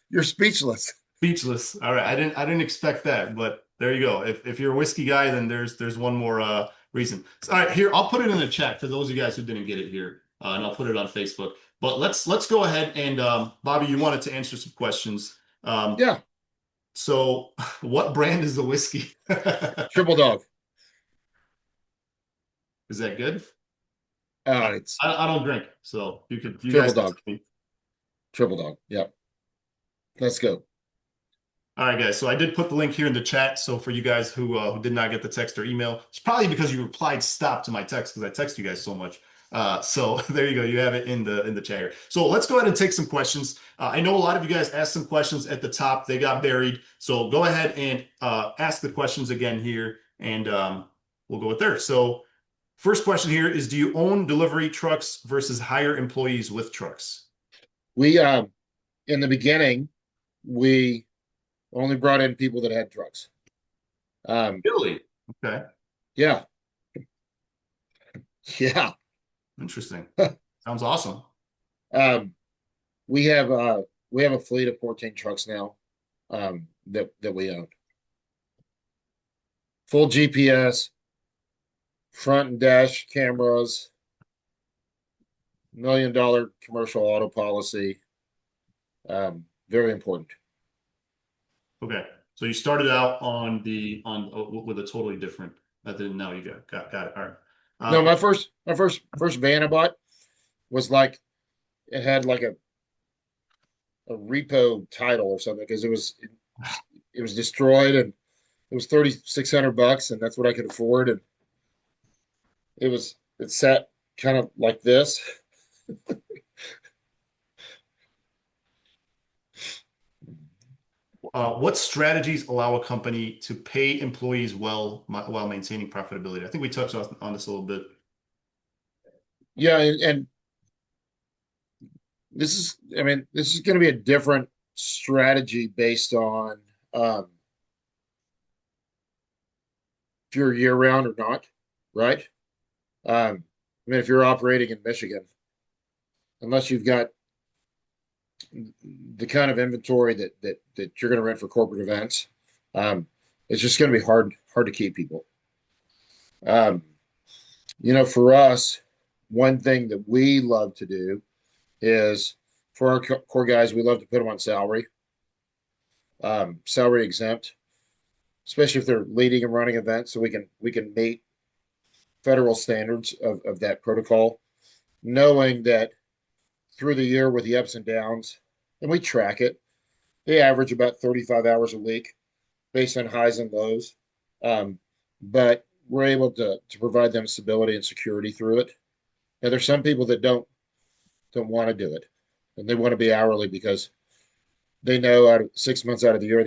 You're speechless. Speechless. All right. I didn't expect that, but there you go. If you're a whiskey guy, then there's one more reason. So, all right, here, I'll put it in the chat for those of you guys who didn't get it here. And I'll put it on Facebook. But let's go ahead and Bobby, you wanted to answer some questions. Yeah. So what brand is the whiskey? Triple Dog. Is that good? It's I don't drink, so you Triple guys Dog. Triple Dog. Yeah. Let's go. All right, guys. So I did put the link here in the chat. So for you guys who did not get the text or email, it's probably because you replied stop to my text because I text you guys so much. So there you go. You have it in the chat here. So let's go ahead and take some questions. I know a lot of you guys asked some questions at the top. They got buried. So go ahead and ask the questions again here, and we'll go with there. So first question here is, do you own delivery trucks versus hire employees with trucks? We in the beginning, we only brought in people that had trucks. Really? Okay. Yeah. Yeah. Interesting. Sounds awesome. We have a fleet of 14 trucks now that we own. Full GPS, front and dash cameras, $1 million commercial auto policy. Very important. Okay. So you started out with a totally different method. Now you got it. All right. No, my first van I bought was like it had like a repo title or something because it was destroyed and it was $3,600 and that's what I could afford, and it sat kind of like this. What strategies allow a company to pay employees well while maintaining profitability? I think we touched on this a little bit. Yeah, and this is going to be a different strategy based on if you're year round or not, right? If you're operating in Michigan, unless you've got the kind of inventory that you're going to rent for corporate events, it's just going to be hard to keep people. Um, for us, one thing that we love to do is for our core guys, we love to put them on salary exempt, especially if they're leading and running events, so we can meet federal standards of that protocol, knowing that through the year with the ups and downs, and we track it, they average about 35 hours a week based on highs and lows. But we're able to provide them stability and security through it. Now, there's some people that don't want to do it, and they want to be hourly because they know out of 6 months out of the year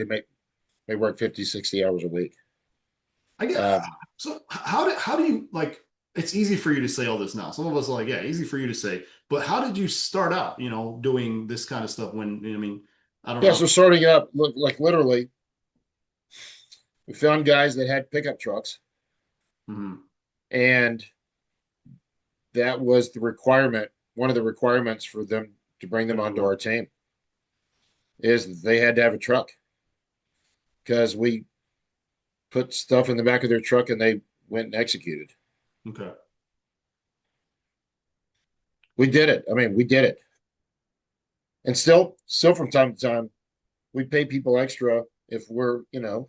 they work 50, 60 hours a week. I get so how do you like? It's easy for you to say all this now. Some of us are like, yeah, easy for you to say. But how did you start out? Doing this kind of stuff when I mean, I don't Yeah, know. so starting up, look, like literally, we found guys that had pickup trucks, Mhm. and that was the requirement. One of the requirements for them to bring them onto our team is that they had to have a truck because we put stuff in the back of their truck and they went and executed. Okay. We did it. I mean, we did it. And still from time to time, we pay people extra if if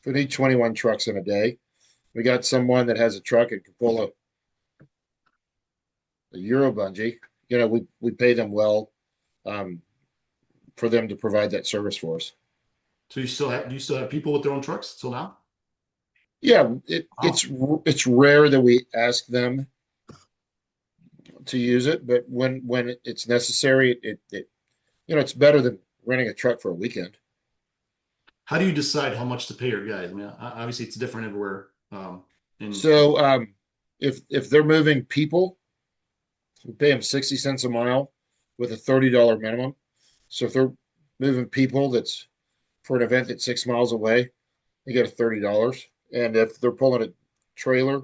we need 21 trucks in a day. We got someone that has a truck and can pull a Euro bungee. We pay them well um, for them to provide that service for us. So do you still have people with their own trucks till now? Yeah, Oh. it's rare that we ask them to use it, but when it's necessary, it's better than renting a truck for a weekend. How do you decide how much to pay your guys? I mean, obviously it's different everywhere. And So if they're moving people, we pay them 60 cents a mile with a $30 minimum. So if they're moving people that's for an event that's 6 miles away, they get a $30. And if they're pulling a trailer,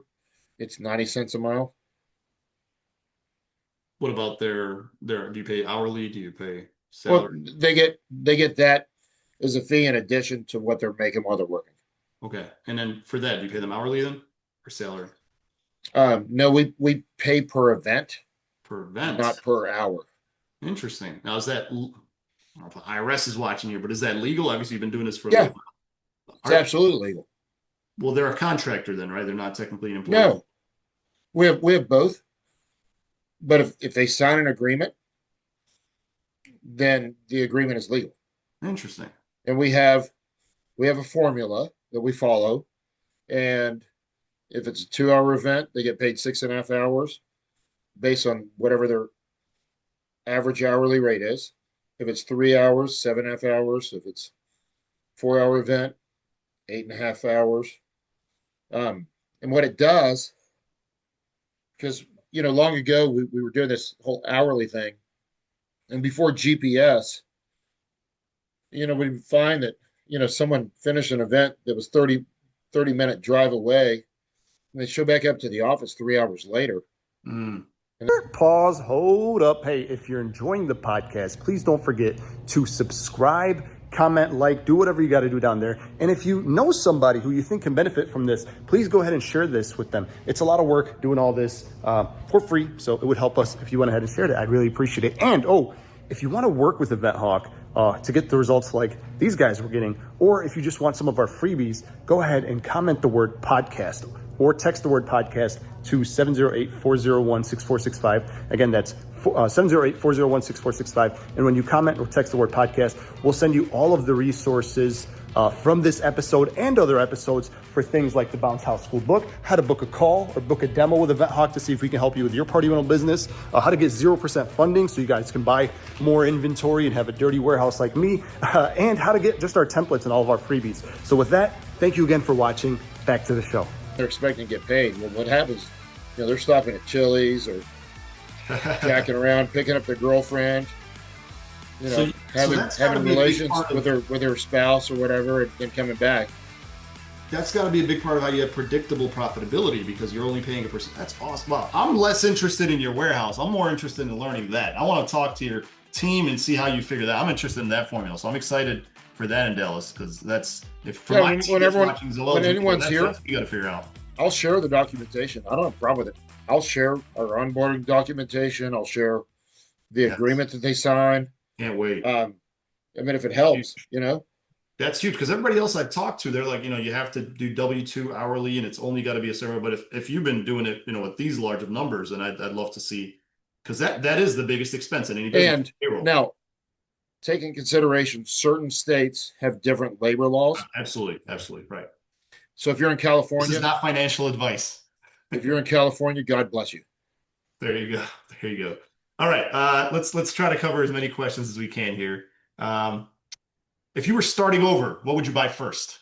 it's 90 cents a mile. what about their? Do you pay hourly? Do you pay Well, salary? they get that as a fee in addition to what they're making while they're working. Okay. And then for that, do you pay them hourly then or salary No, we pay per event, per not event? per hour. Interesting. Now, is that, I don't know if the IRS is watching here, but is that legal? Obviously, you've been doing this for a Yeah, little while. it's absolutely legal. Well, they're a contractor then, right? They're not technically an employee. No, we have both. But if they sign an agreement, then the agreement is legal. Interesting. And we have a formula that we follow. And if it's a 2 hour event, they get paid 6.5 hours based on whatever their average hourly rate is. If it's 3 hours, 7.5 hours. If it's 4 hour event, 8.5 hours. And what it does, because long ago we were doing this whole hourly thing, and before GPS, we find that someone finished an event that was 30 minute drive away, and they show back up to the office 3 hours later. Mm. Pause, hold up. Hey, if you're enjoying the podcast, please don't forget to subscribe, comment, like, do whatever you got to do down there. And if you know somebody who you think can benefit from this, please go ahead and share this with them. It's a lot of work doing all this for free, so it would help us if you went ahead and shared it. I'd really appreciate it. And if you want to work with Event Hawk to get the results like these guys were getting, or if you just want some of our freebies, go ahead and comment the word podcast or text the word podcast to 708-401-6465. Again, that's 708-401-6465. And when you comment or text the word podcast, we'll send you all of the resources from this episode and other episodes for things like the Bounce House School book, how to book a call or book a demo with Event Hawk to see if we can help you with your party rental business, how to get 0% funding so you guys can buy more inventory and have a dirty warehouse like me, and how to get just our templates and all of our freebies. So with that, thank you again for watching. Back to the show. They're expecting to get paid. Well, what happens? They're stopping at Chili's or jacking around, picking up their girlfriend, having relations with their spouse or whatever, and then coming back. That's got to be a big part of how you have predictable profitability because you're only paying a person. That's awesome. Wow. I'm less interested in your warehouse. I'm more interested in learning that. I want to talk to team and see how you figure that. I'm interested in that formula, so I'm excited for that in Dallas because that's if for Yeah, my team that's watching when Zillow, anyone's that's here, what you got to figure out. I'll share the documentation. I don't have a problem with it. I'll share our onboarding documentation. I'll share the Yes, agreement that they sign. can't wait. Um, I mean, if it helps, you know. That's huge because everybody else I've talked to, they're like, you have to do W-2 hourly and it's only got to be a server. But if you've been doing it, with these large of numbers, and I'd love to see because that is the biggest expense in any business, And payroll. now, take in consideration, certain states have different labor laws. Absolutely, absolutely right. So if you're in This is California, not financial advice. God bless you. There you go. There you go. All right, let's try to cover as many questions as we can here. Um, if you were starting over, what would you buy first?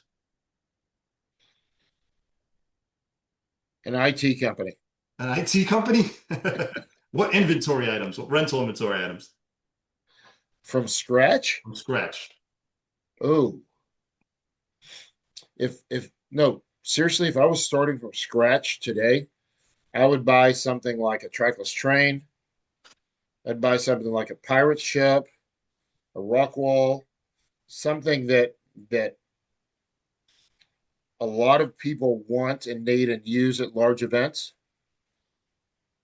An IT company An IT company? What inventory items? What rental inventory items? from scratch. From scratch. Oh, if no, seriously, if I was starting from scratch today, I would buy something like a trackless train. I'd buy something like a pirate ship, a rock wall, something that a lot of people want and need and use at large events,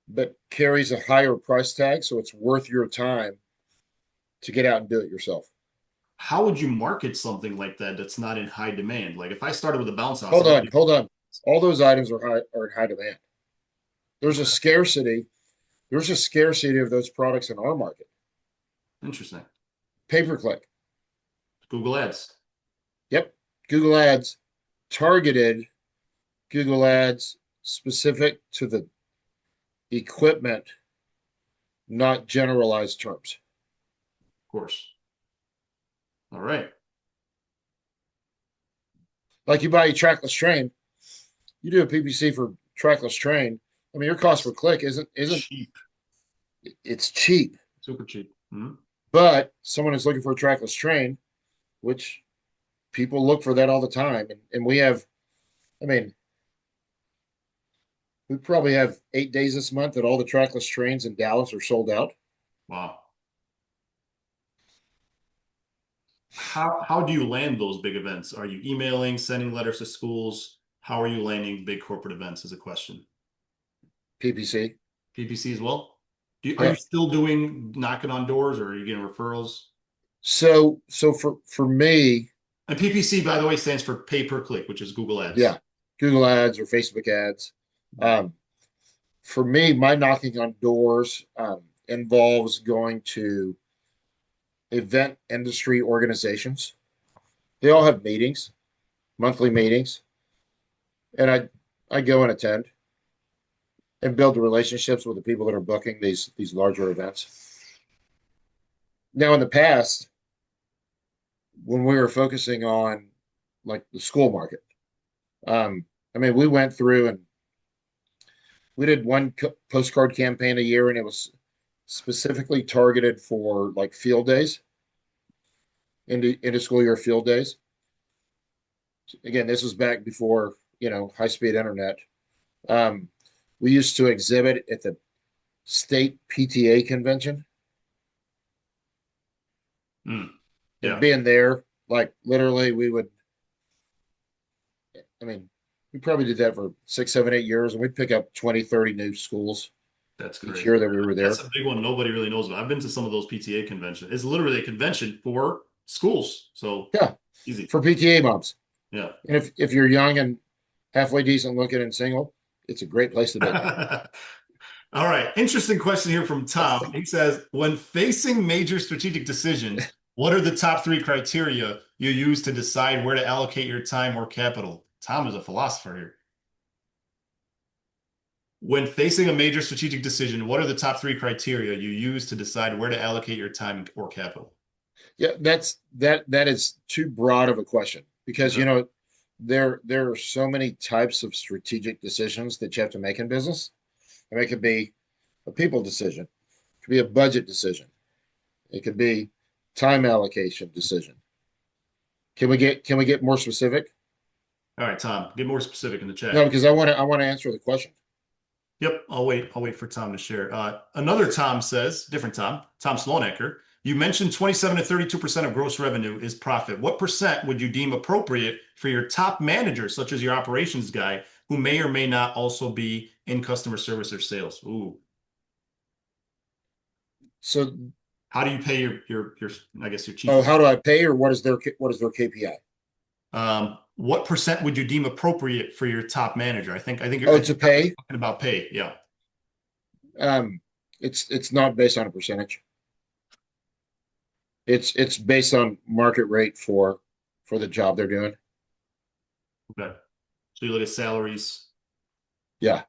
but carries a higher price tag, so it's worth your time to get out and do it yourself. How would you market something like that that's not in high demand? Like if I started with a bounce house, Hold on. All those items are in high demand. There's a scarcity. There's a scarcity of those products in our market. interesting. Pay per click. Google Ads. Yep. Google Ads, targeted Google Ads specific to the equipment, not generalized terms. Of course. All right. Like you buy a trackless train, you do a PPC for trackless train. I mean, your cost per It's click isn't cheap. it's cheap, Super cheap. but someone is looking for a trackless train, which people look for that all the time, and we have. I mean, we probably have 8 days this month that all the trackless trains in Dallas are sold out. Wow. How do you land those big events? Are you emailing, sending letters to schools? How are you landing big corporate events is a question. PPC. PPC as well? Are you Yeah. still doing knocking on doors or are you getting referrals? So for me, And PPC, by the way, stands for pay per click, which is Google yeah, Ads. Google Ads or Facebook Ads. Um, for me, my knocking on doors involves going to event industry organizations. They all have meetings, monthly meetings, and I go and attend and build the relationships with the people that are booking these larger events. Now, in the past, when we were focusing on like the school market, I mean, we went through and we did one postcard campaign a year, and it was specifically targeted for like field days, into school year field days. Again, this was back before high speed internet. Um, we used to exhibit at the state PTA convention, Mm. and Yeah, being there, like literally, we would. I mean, we probably did that for 6, 7, 8 years, and we'd pick up 20, 30 new schools that's each great. year that we were That's there. a big one nobody really knows about. I've been to some of those PTA conventions. It's literally a convention for schools. So Yeah, easy. for PTA moms. Yeah. And if you're young and halfway decent looking and single, it's a great place to be. All right. Interesting question here from Tom. He says, when facing major strategic decisions, what are the top three criteria you use to decide where to allocate your time or capital? Tom is a philosopher here. When facing a major strategic decision, what are the top three criteria you use to decide where to allocate your time or capital? Yeah, that is too broad of a question because Okay. there are so many types of strategic decisions that you have to make in business. I mean, it could be a people decision, it could be a budget decision, it could be time allocation decision. Can we get more specific? All right, Tom, get more specific in the No, chat. because I want to answer the question. Yep, I'll wait. I'll wait for Tom to share. Another Tom says, different Tom, Tom Sloanaker. You mentioned 27 to 32% of gross revenue is profit. What percent would you deem appropriate for your top manager, such as your operations guy, who may or may not also be in customer service or sales? Ooh, So, how do you pay your I guess your chief oh, of how do I pay, or what is their KPI? what percent would you deem appropriate for your top manager? I Oh, think to you're pay. talking about pay. Yeah. Um, it's not based on a percentage. It's based on market rate for the job they're doing. Okay. So you look at salaries. Yeah.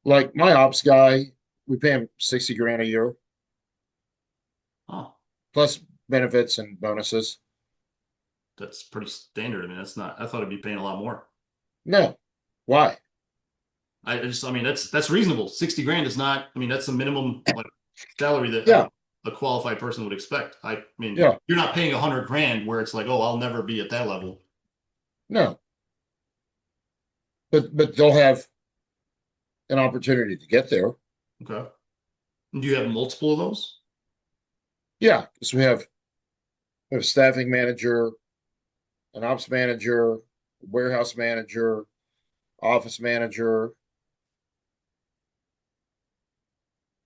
Like my ops guy, we pay him 60 grand a year Oh, plus benefits and bonuses. that's pretty standard. I mean, that's not, I thought I'd be paying a lot more. No. Why? I mean, that's reasonable. 60 grand is not, I mean, that's the minimum like salary that Yeah. a qualified person would expect. I mean, Yeah. you're not paying 100 grand where it's like, oh, I'll never be at that level. No. But they'll have an opportunity to get there. Okay. And do you have multiple of those? Yeah, because we have a staffing manager, an ops manager, warehouse manager, office manager.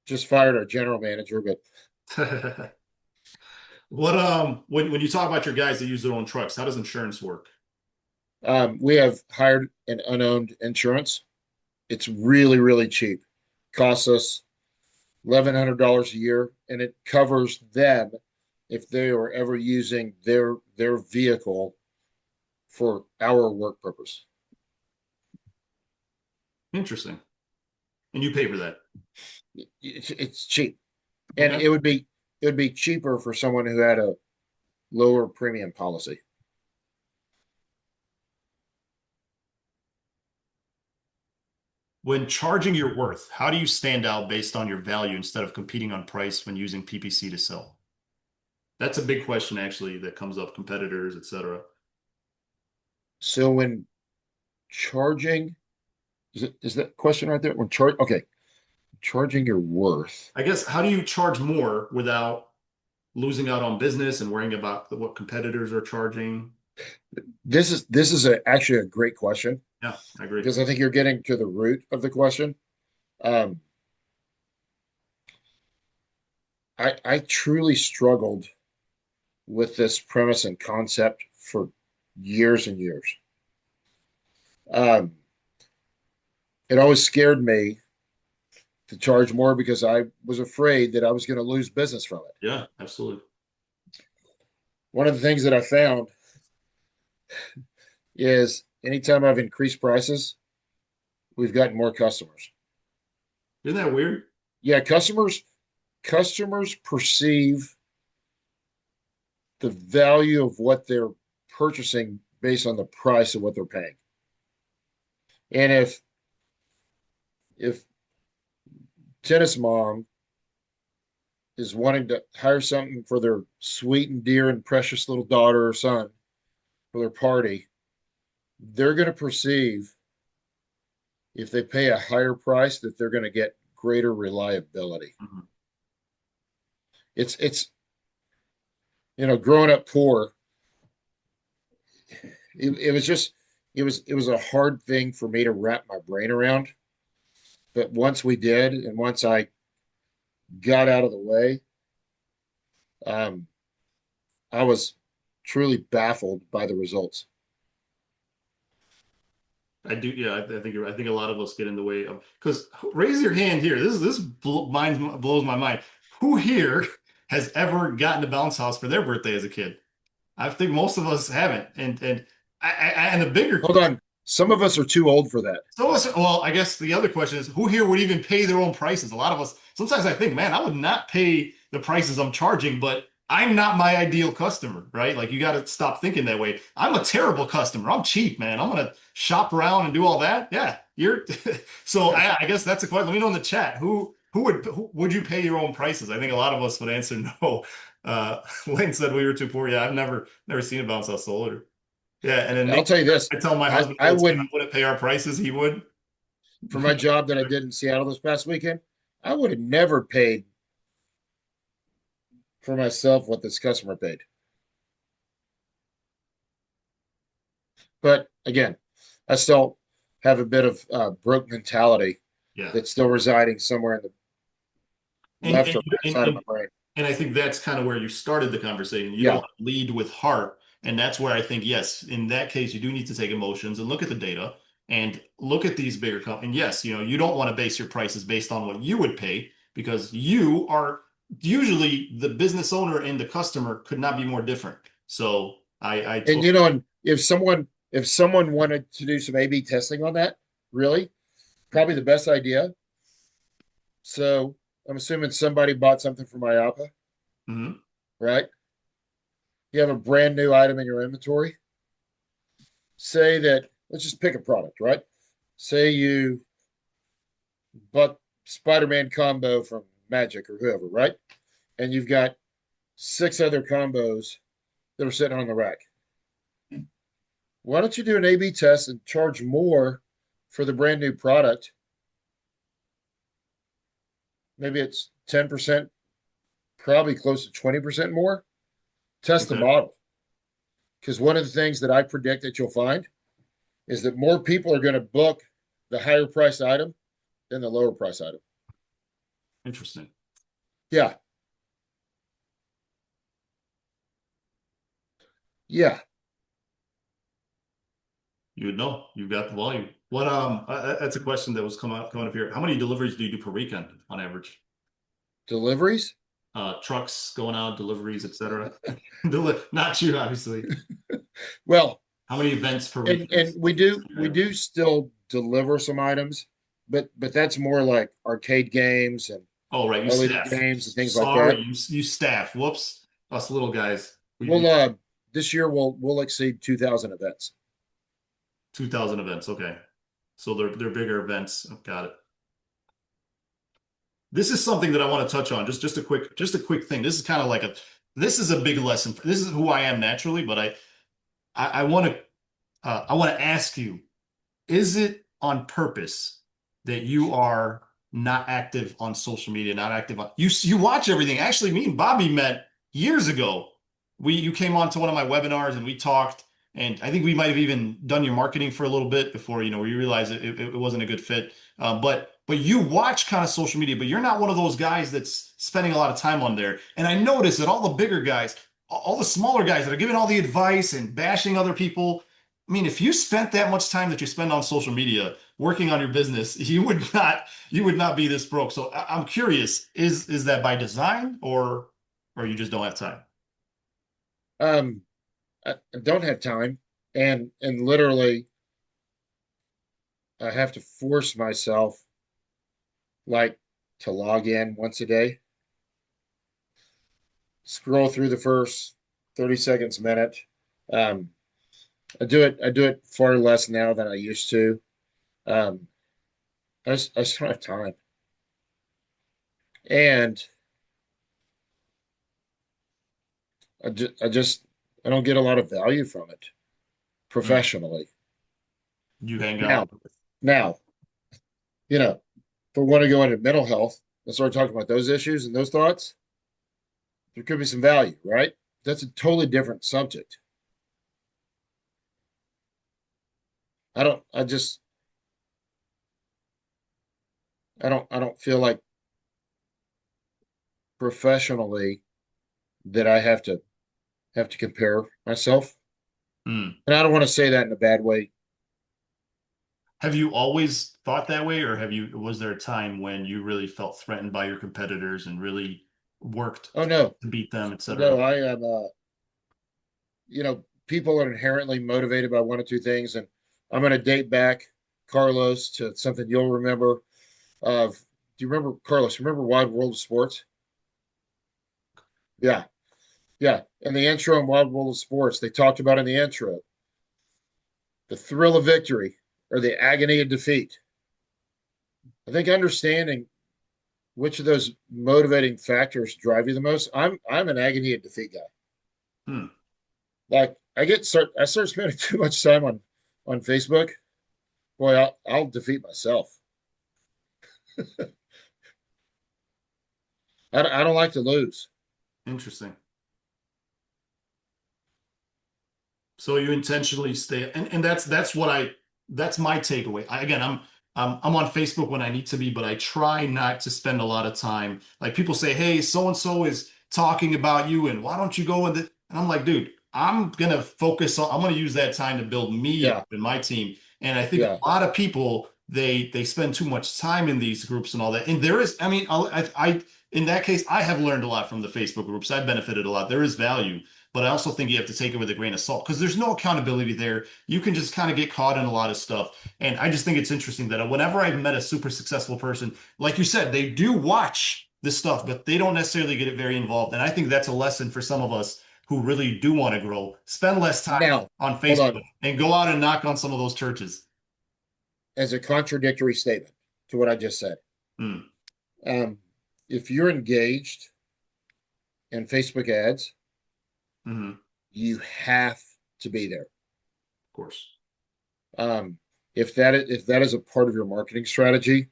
Just fired our general manager, but What when you talk about your guys that use their own trucks, how does insurance work? we have hired an unowned insurance. It's really, really cheap. Costs us $1,100 a year, and it covers them if they are ever using their vehicle for our work purpose. Interesting. And you pay for that. It's cheap, and Okay. it would be cheaper for someone who had a lower premium policy. When charging your worth, how do you stand out based on your value instead of competing on price when using PPC to sell? That's a big question actually that comes up, competitors, etc. So when charging, is that question right there? When charge, okay, charging your worth. I guess how do you charge more without losing out on business and worrying about what competitors are charging? Actually a great question Yeah, I agree. because I think you're getting to the root of the question. Um, I truly struggled with this premise and concept for years and years. Um, it always scared me to charge more because I was afraid that I was going to lose business from it. Yeah, absolutely. One of the things that I found is anytime I've increased prices, we've gotten more customers. Isn't that weird? Yeah, customers perceive the value of what they're purchasing based on the price of what they're paying. And if tennis mom is wanting to hire something for their sweet and dear and precious little daughter or son for their party, they're going to perceive if they pay a higher price that they're going to get greater reliability. Mhm. It's growing up poor, it was just it was a hard thing for me to wrap my brain around. But once we did, and once I got out of the way, um, I was truly baffled by the results. I do, yeah. I think a lot of us get in the way of because raise your hand here. Blows my mind. Who here has ever gotten a bounce house for their birthday as a kid? I think most of us haven't. And the bigger Hold on, some of us are too old for that. well, I guess the other question is who here would even pay their own prices? A lot of us, sometimes I think, man, I would not pay the prices I'm charging, but I'm not my ideal customer, right? Like you got to stop thinking that way. I'm a terrible customer. I'm cheap, man. I'm gonna shop around and do all that. Yeah, you're. So I guess that's a question. Let me know in the chat who would you pay your own prices? I think a lot of us would answer no. Lynn said we were too poor. Yeah, I've never seen a bounce house sold. Yeah, and then I'll Nick, tell you this: I tell my I husband I all the time, I wouldn't wouldn't pay our prices. He would. for my job that I did in Seattle this past weekend. I would have never paid for myself what this customer paid. But again, I still have a bit of broke mentality Yeah. that's still residing somewhere in the And left and, or right and, side of my and brain. and I think that's kind of where you started the conversation. You don't Yeah. want to lead with heart. And that's where I think, yes, in that case, you do need to take emotions and look at the data and look at these bigger companies. And yes, you don't want to base your prices based on what you would pay because you are usually the business owner and the customer could not be more different. So I And totally, and if someone wanted to do some A/B testing on that, really, probably the best idea. So I'm assuming somebody bought something from IAPA, Mhm. right? You have a brand new item in your inventory. Say that, let's just pick a product, right? Say you bought Spider-Man combo from Magic or whoever, right? And you've got six other combos that are sitting on the rack. Why don't you do an A/B test and charge more for the brand new product? Maybe it's 10%, probably close to 20% more. Test the Okay. model. Because one of the things that I predict that you'll find is that more people are going to book the higher price item than the lower price item. Interesting. Yeah. Yeah. You would know. You've got the volume. What that's a question that was coming up here. How many deliveries do you do per weekend on average? Deliveries. Trucks going out, deliveries, etc. Not you, obviously. Well, How many events per and weekend? we do still deliver some items, but that's more like arcade games and Oh, right, you LED staff. games and things like Sorry, that. you staff. Whoops, us little guys. We We'll this year we'll exceed 2,000 events. 2,000 events. Okay, so they're bigger events. Oh, got it. This is something that I want to touch on. Just a quick thing. This is kind of like this is a big lesson. This is who I am naturally, but I want to I want to ask you. Is it on purpose that you are not active on social media, not active on you watch everything? Actually, me and Bobby met years ago. You came on to one of my webinars and we talked, and I think we might have even done your marketing for a little bit before we realized it wasn't a good fit. But you watch kind of social media, but you're not one of those guys that's spending a lot of time on there. And I noticed that all the bigger guys, all the smaller guys that are giving all the advice and bashing other people, I mean, if you spent that much time that you spend on social media working on your business, you would not be this broke. So I'm curious, is that by design or you just don't have time? Um, I don't have time, and literally I have to force myself like to log in once a day, scroll through the first 30 seconds, minute. Um, I do it far less now than I used to. Um, I just don't have time, and I don't get a lot of value from it Hmm. professionally. You hang Now, out. now, if we want to go into mental health and start talking about those issues and those thoughts, there could be some value, right? That's a totally different subject. I don't, I just, I don't feel like professionally that I have to compare myself. Hmm. And I don't want to say that in a bad way. Have you always thought that way, or was there a time when you really felt threatened by your competitors and really worked Oh no, to beat them, no, etc.? I am, people are inherently motivated by one or two things. And I'm going to date back, Carlos, to something you'll remember of, do you remember, Carlos, remember Wide World of Sports? Yeah. Yeah. In the intro in Wide World of Sports, they talked about in the intro the thrill of victory or the agony of defeat. I think understanding which of those motivating factors drive you the most. I'm an agony of defeat guy. Hmm. Like I start spending too much time on Facebook. Boy, I'll defeat myself. I don't like to lose. Interesting. So you intentionally stay, and that's what that's my takeaway. Again, I'm on Facebook when I need to be, but I try not to spend a lot of time. Like people say, "Hey, so and so is talking about you, and why don't you go in the?" And I'm like, dude, I'm gonna focus on. I'm gonna use that time to build me Yeah, up and my team. And I think a yeah. lot of people they spend too much time in these groups and all that. And there is, I mean, I in that case, I have learned a lot from the Facebook groups. I've benefited a lot. There is value. But I also think you have to take it with a grain of salt because there's no accountability there. You can just kind of get caught in a lot of stuff. And I just think it's interesting that whenever I've met a super successful person, like you said, they do watch this stuff, but they don't necessarily get it very involved. And I think that's a lesson for some of us who really do want to grow. Spend less time Now, on hold Facebook on. and go out and knock on some of those churches. As a contradictory statement to what I just said, Mm, um, if you're engaged in Facebook ads, of you have to be there. course. Um, if that is a part of your marketing strategy,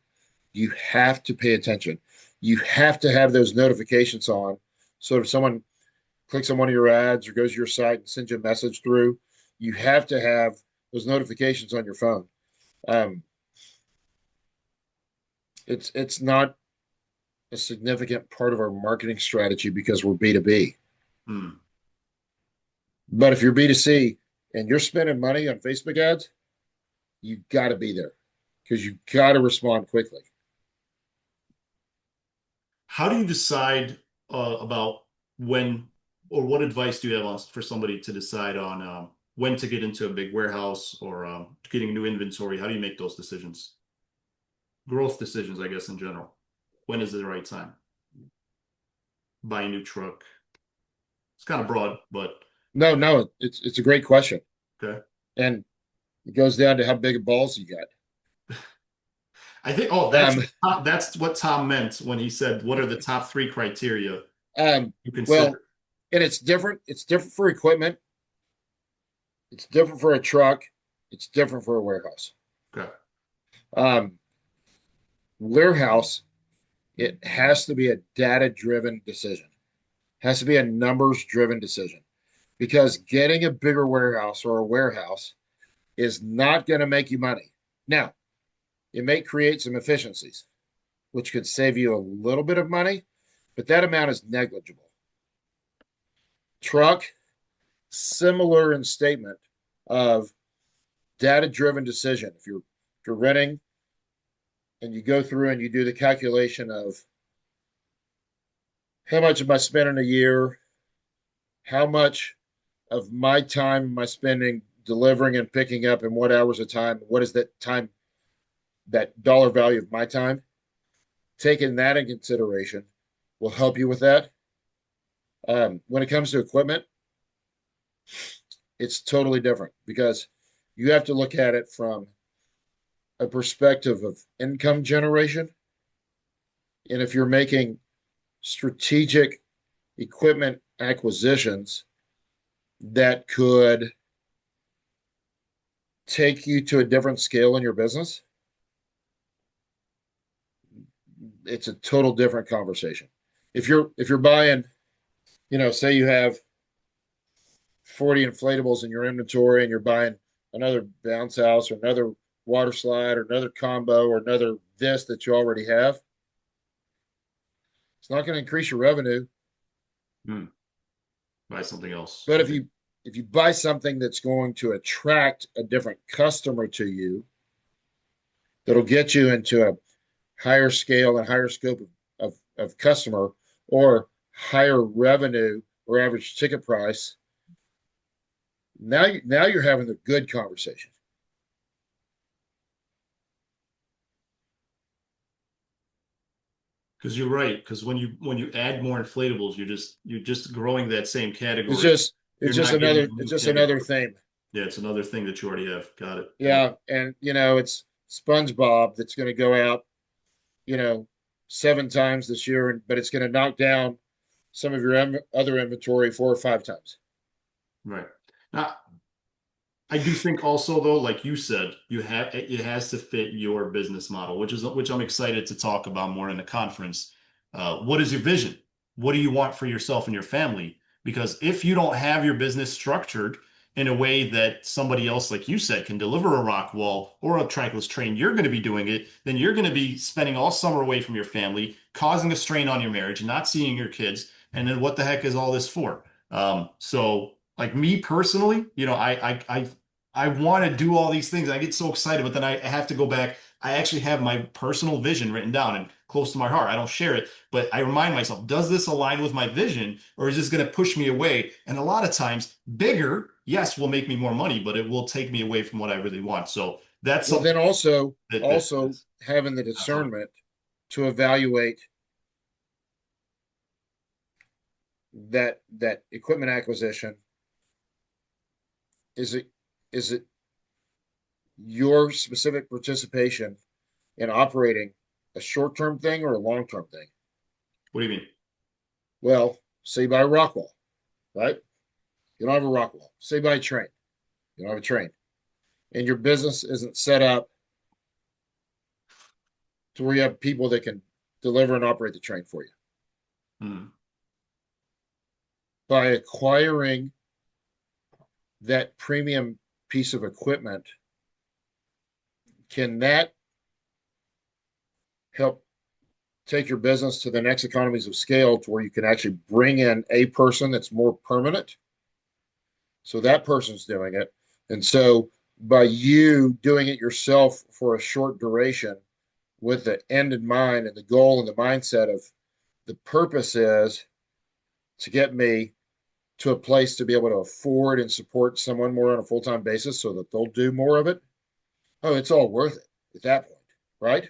you have to pay attention. You have to have those notifications on. So if someone clicks on one of your ads or goes to your site and sends you a message through, you have to have those notifications on your phone. Um, it's not a significant part of our marketing strategy because we're B2B. Mm. But if you're B2C and you're spending money on Facebook ads, you got to be there because you got to respond quickly. How do you decide about when, or what advice do you have for somebody to decide on when to get into a big warehouse or getting new inventory? How do you make those decisions? Growth decisions, I guess, in general. When is the right time? Buy a new truck. It's kind of broad, but No, no, it's a great question, okay. and it goes down to how big of balls you I think, oh, got. that's what Tom meant when he said, "What are the top three criteria Um, you well, consider?" and it's different. It's different for equipment. It's different for a truck. It's different for a warehouse. Okay. Um, Warehouse, it has to be a data-driven decision. Has to be a numbers-driven decision because getting a bigger warehouse or a warehouse is not going to make you money. Now, it may create some efficiencies, which could save you a little bit of money, but that amount is negligible. Truck, similar in statement of data-driven decision. If you're renting and you go through and you do the calculation of how much am I spending a year, how much of my time am I spending delivering and picking up, and what hours of time, what is that time, that dollar value of my time, taking that in consideration will help you with that. When it comes to equipment, it's totally different because you have to look at it from a perspective of income generation. And if you're making strategic equipment acquisitions that could take you to a different scale in your business, it's a total different conversation. If you're buying, say you have 40 inflatables in your inventory and you're buying another bounce house or another water slide or another combo or another this that you already have, it's not going to increase your revenue. Hmm. Buy something else. But if Okay. you buy something that's going to attract a different customer to you, that'll get you into a higher scale and higher scope of customer or higher revenue or average ticket price, now you're having a good conversation. Because you're right. Because when you add more inflatables, you're just growing that same It's category. just You're it's just not getting another a it's new just another category. thing. Yeah, it's another thing that you already have. Got it. Yeah. Yeah, and it's SpongeBob that's going to go out, you know, 7 times this year, but it's going to knock down some of your other inventory 4 or 5 times. Right. Now, I do think also though, like you said, it has to fit your business model, which I'm excited to talk about more in the conference. What is your vision? what do you want for yourself and your family? Because if you don't have your business structured in a way that somebody else, like you said, can deliver a rock wall or a trackless train, you're going to be doing it, then you're going to be spending all summer away from your family, causing a strain on your marriage, not seeing your kids. And then what the heck is all this for? So like me personally, I want to do all these things. I get so excited, but then I have to go back. I actually have my personal vision written down and close to my heart. I don't share it, but I remind myself, does this align with my vision or is this going to push me away? And a lot of times, bigger, yes, will make me more money, but it will take me away from what I really want. So that's Well, something then also that also having the discernment to evaluate that equipment acquisition. Is it your specific participation in operating a short-term thing or a long-term thing? what do you mean? Well, say you buy a rock wall, right? You don't have a rock wall. Say you buy a train. You don't have a train. And your business isn't set up to where you have people that can deliver and operate the train for you. Hmm. By acquiring that premium piece of equipment, can that help take your business to the next economies of scale to where you can actually bring in a person that's more permanent? So that person's doing it. And so by you doing it yourself for a short duration with the end in mind and the goal and the mindset of the purpose is to get me to a place to be able to afford and support someone more on a full-time basis so that they'll do more of it. Oh, it's all worth it at that point, right?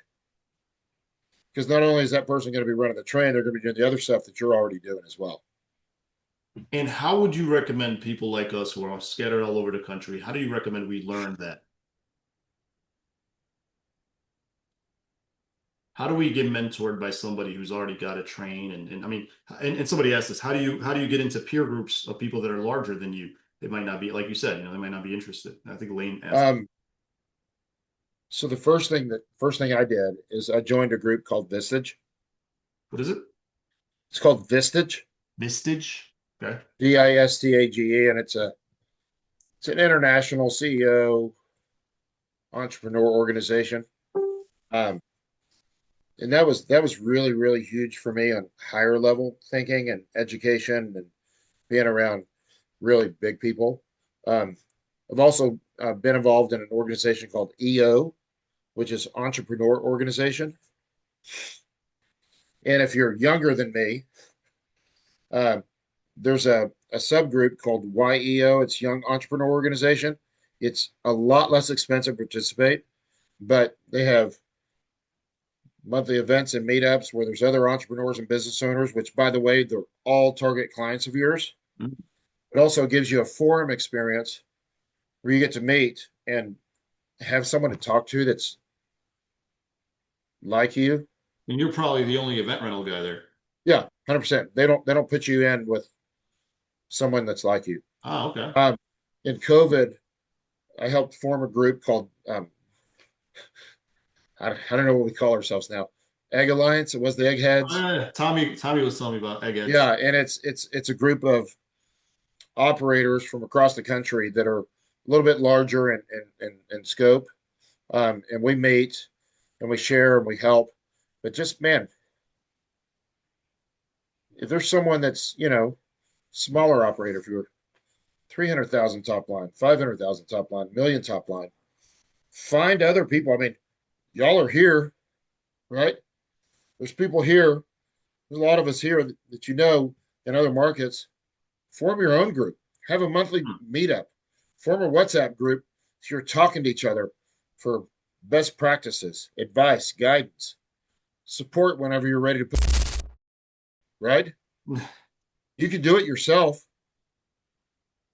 Because not only is that person going to be running the train, they're going to be doing the other stuff that you're already doing as well. And how would you recommend people like us who are scattered all over the country? How do you recommend we learn that? How do we get mentored by somebody who's already got a train? And I mean, and somebody asked us, how do you get into peer groups of people that are larger than you? They might not be, like you said, they might not be interested. I think Lane asked, Um, so the first thing I did is I joined a group called Vistage. what is it? It's called Vistage, Vistage? Okay. Vistage, and it's an international CEO entrepreneur organization. Um, and that was really really huge for me on higher level thinking and education and being around really big people. Um, I've also been involved in an organization called EO, which is Entrepreneur Organization. And if you're younger than me, uh, there's a subgroup called YEO. It's Young Entrepreneur Organization. It's a lot less expensive to participate, but they have monthly events and meetups where there's other entrepreneurs and business owners, which, by the way, they're all target clients of yours. Mm. It also gives you a forum experience where you get to meet and have someone to talk to that's like you. And you're probably the only event rental guy there. Yeah, 100%. They don't put you in with someone that's like you. Oh, okay. Um, in COVID, I helped form a group called I don't know what we call ourselves now. Egg Alliance. It was the Eggheads. Tommy was telling me about eggheads. Yeah, and it's a group of operators from across the country that are a little bit larger in scope. And we meet and we share and we help. But just man, if there's someone that's smaller operator, if you're 300,000 top line, 500,000 top line, million top line, find other people. I mean, y'all are here, right? There's people here. There's a lot of us here that in other markets. Form your own group. Have a monthly Hmm. meetup. Form a WhatsApp group so you're talking to each other for best practices, advice, guidance, support whenever you're ready to put right. You can do it yourself.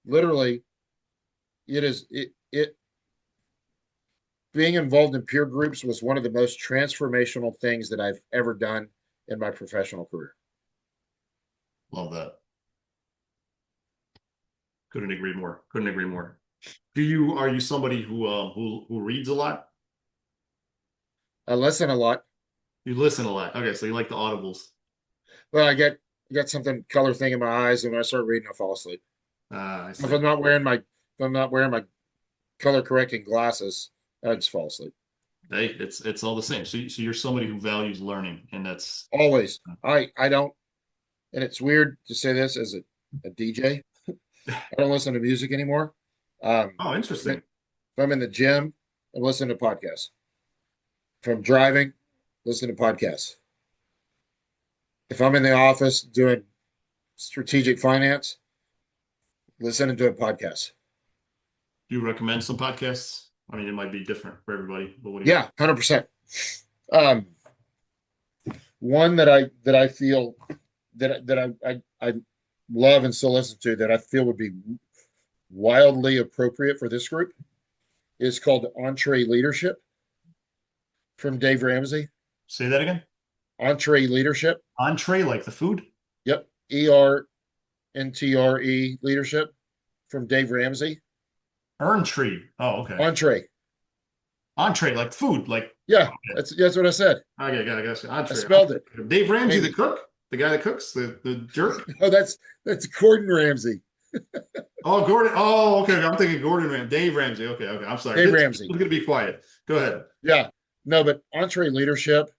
Literally, it being involved in peer groups was one of the most transformational things that I've ever done in my professional career. Love that. Couldn't agree more. Couldn't agree more. Are you somebody who reads a lot? I listen a lot. You listen a lot. Okay, so you like the audibles. Well, I get I got something color thing in my eyes, and when I start reading, I fall asleep. I If see. I'm not wearing my if I'm not wearing my color correcting glasses, I just fall asleep. Hey, it's all the same. So you're somebody who values learning, and that's Always. I don't, and it's weird to say this as a DJ. I don't listen to music anymore. oh, interesting. If I'm in the gym, I'm listening to podcasts. If I'm driving, listen to podcasts. If I'm in the office doing strategic finance, listening to a podcast. Do you recommend some podcasts? I mean, it might be different for everybody, but what do you? Yeah, 100%. Um, one that I feel that I love and still listen to that I feel would be wildly appropriate for this group is called Entree Leadership from Dave Ramsey. Say that again. Entree Leadership. Entree, like the food? Yep. ERNTRE Leadership from Dave Ramsey. Earn tree. Oh, okay. Entree. Entree, like food, like Yeah, okay. that's what I said. Okay, got it, got it. I Entree. spelled it. Dave Ramsey, the Maybe. cook, the guy that cooks, the jerk. No, that's Gordon Ramsay. Oh, Gordon. Oh, okay. I'm thinking Gordon Ramsay. Dave Ramsey. Okay, okay. I'm sorry. Dave This Ramsey. is gonna be quiet. Go ahead. Yeah. No, but Entree Leadership,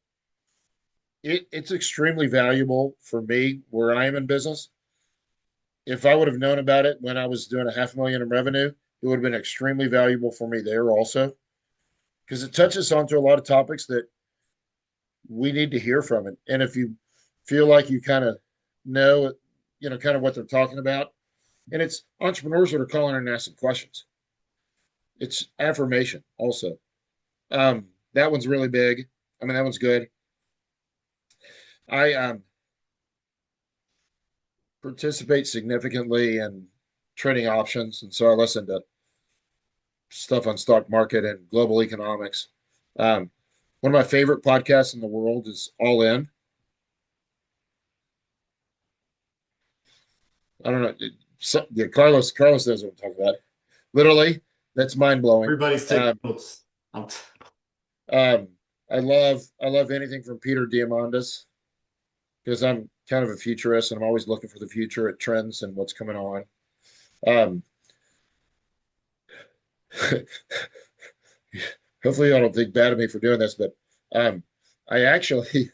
it's extremely valuable for me where I am in business. If I would have known about it when I was doing a 500,000 in revenue, it would have been extremely valuable for me there also because it touches onto a lot of topics that we need to hear from it. And if you feel like you kind of know, kind of what they're talking about, and it's entrepreneurs that are calling and asking questions. It's affirmation also. That one's really big. I mean, that one's good. I participate significantly in trading options, and so I listen to stuff on stock market and global economics. Um, One of my favorite podcasts in the world is All In. I don't know. Yeah, Carlos knows what I'm talking about. Literally, that's mind blowing. Everybody's taking notes. Um, I love anything from Peter Diamandis because I'm kind of a futurist and I'm always looking for the future at trends and what's coming on. Um, Hopefully, y'all don't think bad of me for doing this, but um, I actually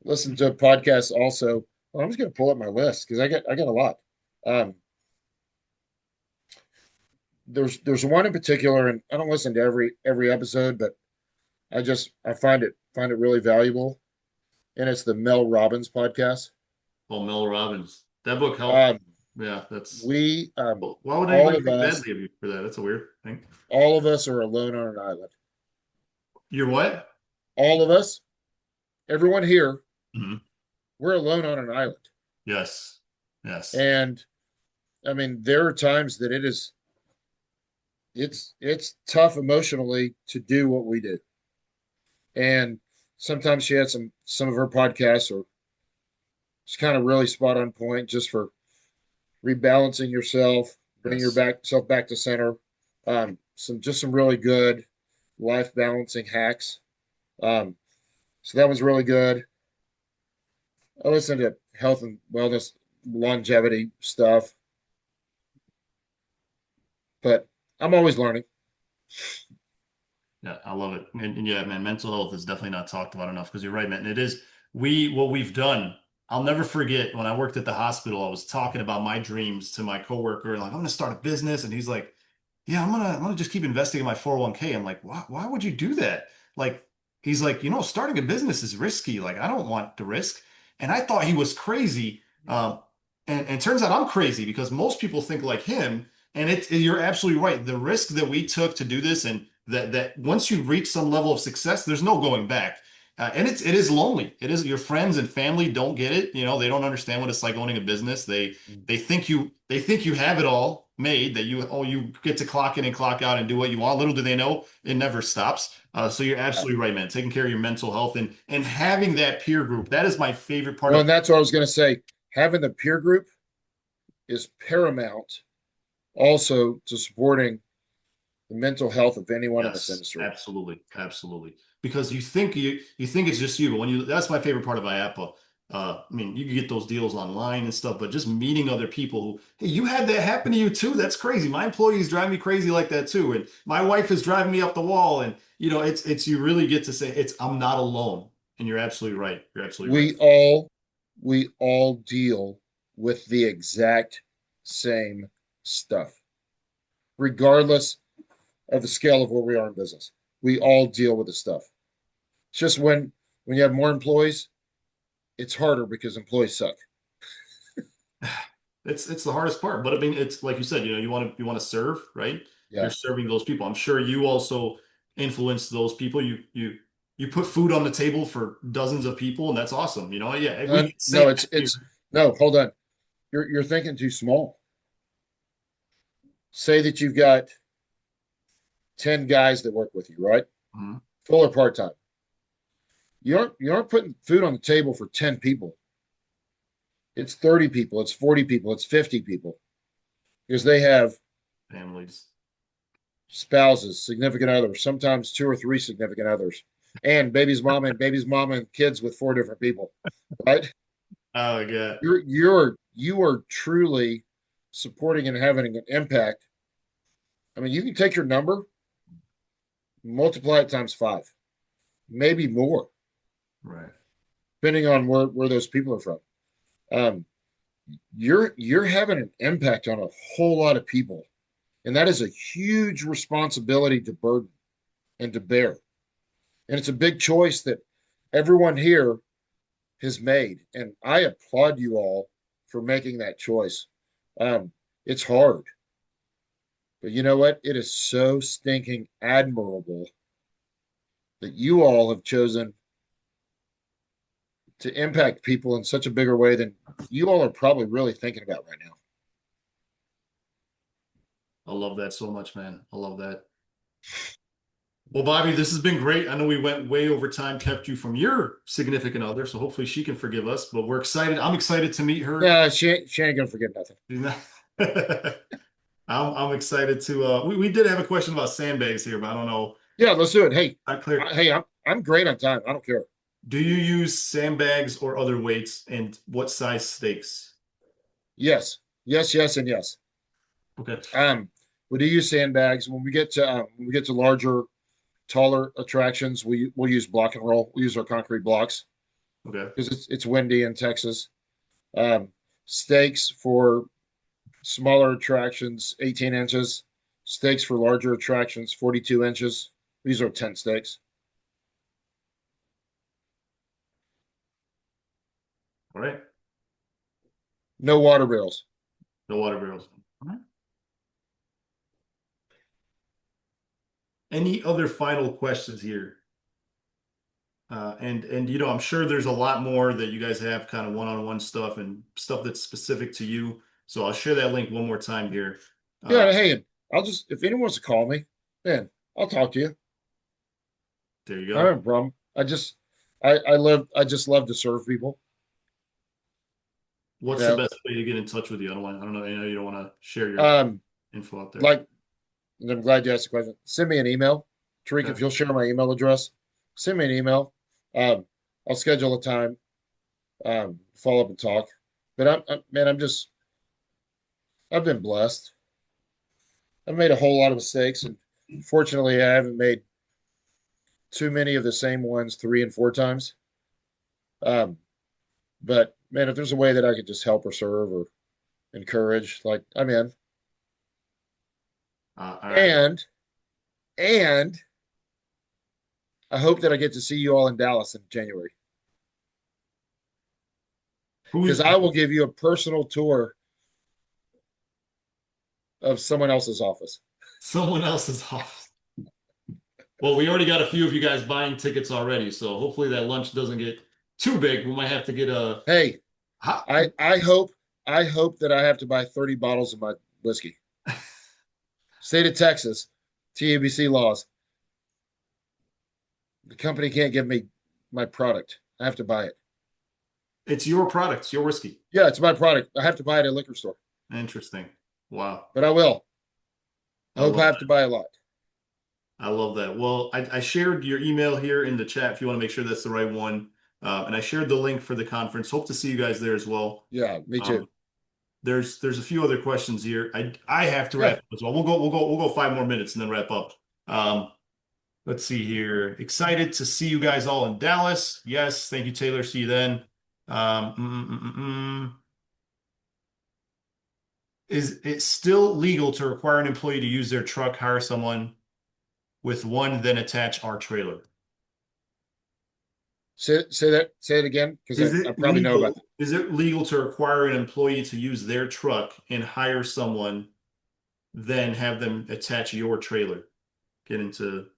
listen to a podcast also. Well, I'm just going to pull up my list because I got a lot. Um, there's one in particular, and I don't listen to every episode, but I find it really valuable, and it's the Mel Robbins podcast. Oh, Mel Robbins. That book helped. Um, Yeah, that's. we Why would all anybody of think us badly of you for that? That's a weird thing. all of us are alone on an island. You're what? All of us, everyone here, Mhm. we're alone on an island. Yes. Yes. And I mean, there are times that it's tough emotionally to do what we do. And sometimes she had some of her podcasts are just kind of really spot on point just for rebalancing yourself, bringing Yes. self back to center. Some really good life balancing hacks. So that was really good. I listened to health and wellness, longevity stuff, but I'm always learning. Yeah, I love it. And yeah, man, mental health is definitely not talked about enough because you're right, man. And it is what we've done. I'll never forget when I worked at the hospital, I was talking about my dreams to my coworker, like, I'm gonna start a business. And he's like, yeah, I'm gonna just keep investing in my 401k. I'm like, why would you do that? Like, he's like, starting a business is risky. Like, I don't want the risk. And I thought he was crazy. And turns out I'm crazy because most people think like him. And you're absolutely right. The risk that we took to do this, and that once you reach some level of success, there's no going back. And it is lonely. It is your friends and family don't get it. They don't understand what it's like owning a business. They think you have it all made, that you get to clock in and clock out and do what you want. Little do they know it never stops. So you're absolutely right, man. Taking care of your mental health and having that peer group. That is my favorite part Well, of. and that's what I was going to say. Having the peer group is paramount also to supporting the mental health of anyone in this Yes, industry. absolutely, absolutely. Because you think it's just you, but that's my favorite part of IAPA. I mean, you can get those deals online and stuff, but just meeting other people who, hey, you had that happen to you too. That's crazy. My employees drive me crazy like that too. And my wife is driving me up the wall. And it's you really get to say I'm not alone. And you're absolutely right. You're absolutely right. We all we all deal with the exact same stuff, regardless of the scale of where we are in business. We all deal with the stuff. It's just when you have more employees, it's harder because employees suck. It's the hardest part, but I mean, it's like you said, you want to serve, right? You're Yeah. serving those people. I'm sure you also influence those people. You put food on the table for dozens of people, and that's awesome. Yeah, we And can say no, that here. it's no, hold on. You're thinking too small. Say that you've got 10 guys that work with you, right? Mhm. Full or part-time. You aren't putting food on the table for 10 people. It's 30 people, it's 40 people, it's 50 people because they have Families. spouses, significant others, sometimes two or three significant others, and baby's mama and kids with four different people, right? Oh, yeah. You are truly supporting and having an impact. I mean, you can take your number, multiply it times five, maybe more, Right. depending on where those people are from. Um, you're having an impact on a whole lot of people, and that is a huge responsibility to burden and to bear. And it's a big choice that everyone here has made. And I applaud you all for making that choice. It's hard, but you know what? It is so stinking admirable that you all have chosen to impact people in such a bigger way than you all are probably really thinking about right now. I love that so much, man. I love that. Well, Bobby, this has been great. I know we went way over time, kept you from your significant other, so hopefully she can forgive us. But we're excited. I'm excited to meet her. Yeah, she ain't gonna forget nothing. I'm excited to. We did have a question about sandbags here, but I don't know. Yeah, let's do it. Hey, Not clear. I'm great on time. I don't care. Do you use sandbags or other weights, and what size stakes? Yes, yes, yes, and yes. Okay. Um, we do use sandbags when we get to larger, taller attractions. We'll use block and roll. We use our concrete blocks Okay. because it's windy in Texas. Um, Stakes for smaller attractions, 18 inches. Stakes for larger attractions, 42 inches. These are tent stakes. All right. No water barrels. No water barrels. All right. Any other final questions here? And I'm sure there's a lot more that you guys have kind of one-on-one stuff and stuff that's specific to you. So I'll share that link one more time here. Uh, Yeah, hey, I'll just if anyone wants to call me, man, I'll talk to you. there you I don't go. have a problem. I just love to serve people. You What's the know, best way to get in touch with you? I don't know. You don't want to share your um, info out there. like and I'm glad you asked the question. Send me an email, Tariq. Okay. If you'll share my email address, send me an email. Um, I'll schedule a time, follow up and talk. But man, I've been blessed. I've made a whole lot of mistakes, and fortunately, I haven't made too many of the same ones three and four times. Um, but man, if there's a way that I could just help or serve or encourage, like I'm in. All right. And and I hope that I get to see you all in Dallas in January because Who's I will give you a personal tour of someone else's office. someone else's off? Well, we already got a few of you guys buying tickets already, so hopefully that lunch doesn't get too big. We might have to get a Hey, hot. I hope that I have to buy 30 bottles of my whiskey. State of Texas, TABC laws. The company can't give me my product. I have to buy it. It's your product, it's your whiskey. Yeah, it's my product. I have to buy it at a liquor store, Interesting. Wow. but I will. I I hope I love have to that. buy a lot. I love that. Well, I shared your email here in the chat if you want to make sure that's the right one. And I shared the link for the conference. Hope to see you guys there as well. Yeah, me too. Um, there's a few other questions here. I have to Yeah. wrap up as well. We'll go 5 more minutes and then wrap up. Um, let's see here. Excited to see you guys all in Dallas. Yes, thank you, Taylor. See you then. Um, mm, mm, mm, mm. Is it still legal to require an employee to use their truck, hire someone with one, then attach our trailer? Say it again, because I probably know about that. Is it legal to require an employee to use their truck and hire someone, then have them attach your trailer? Get into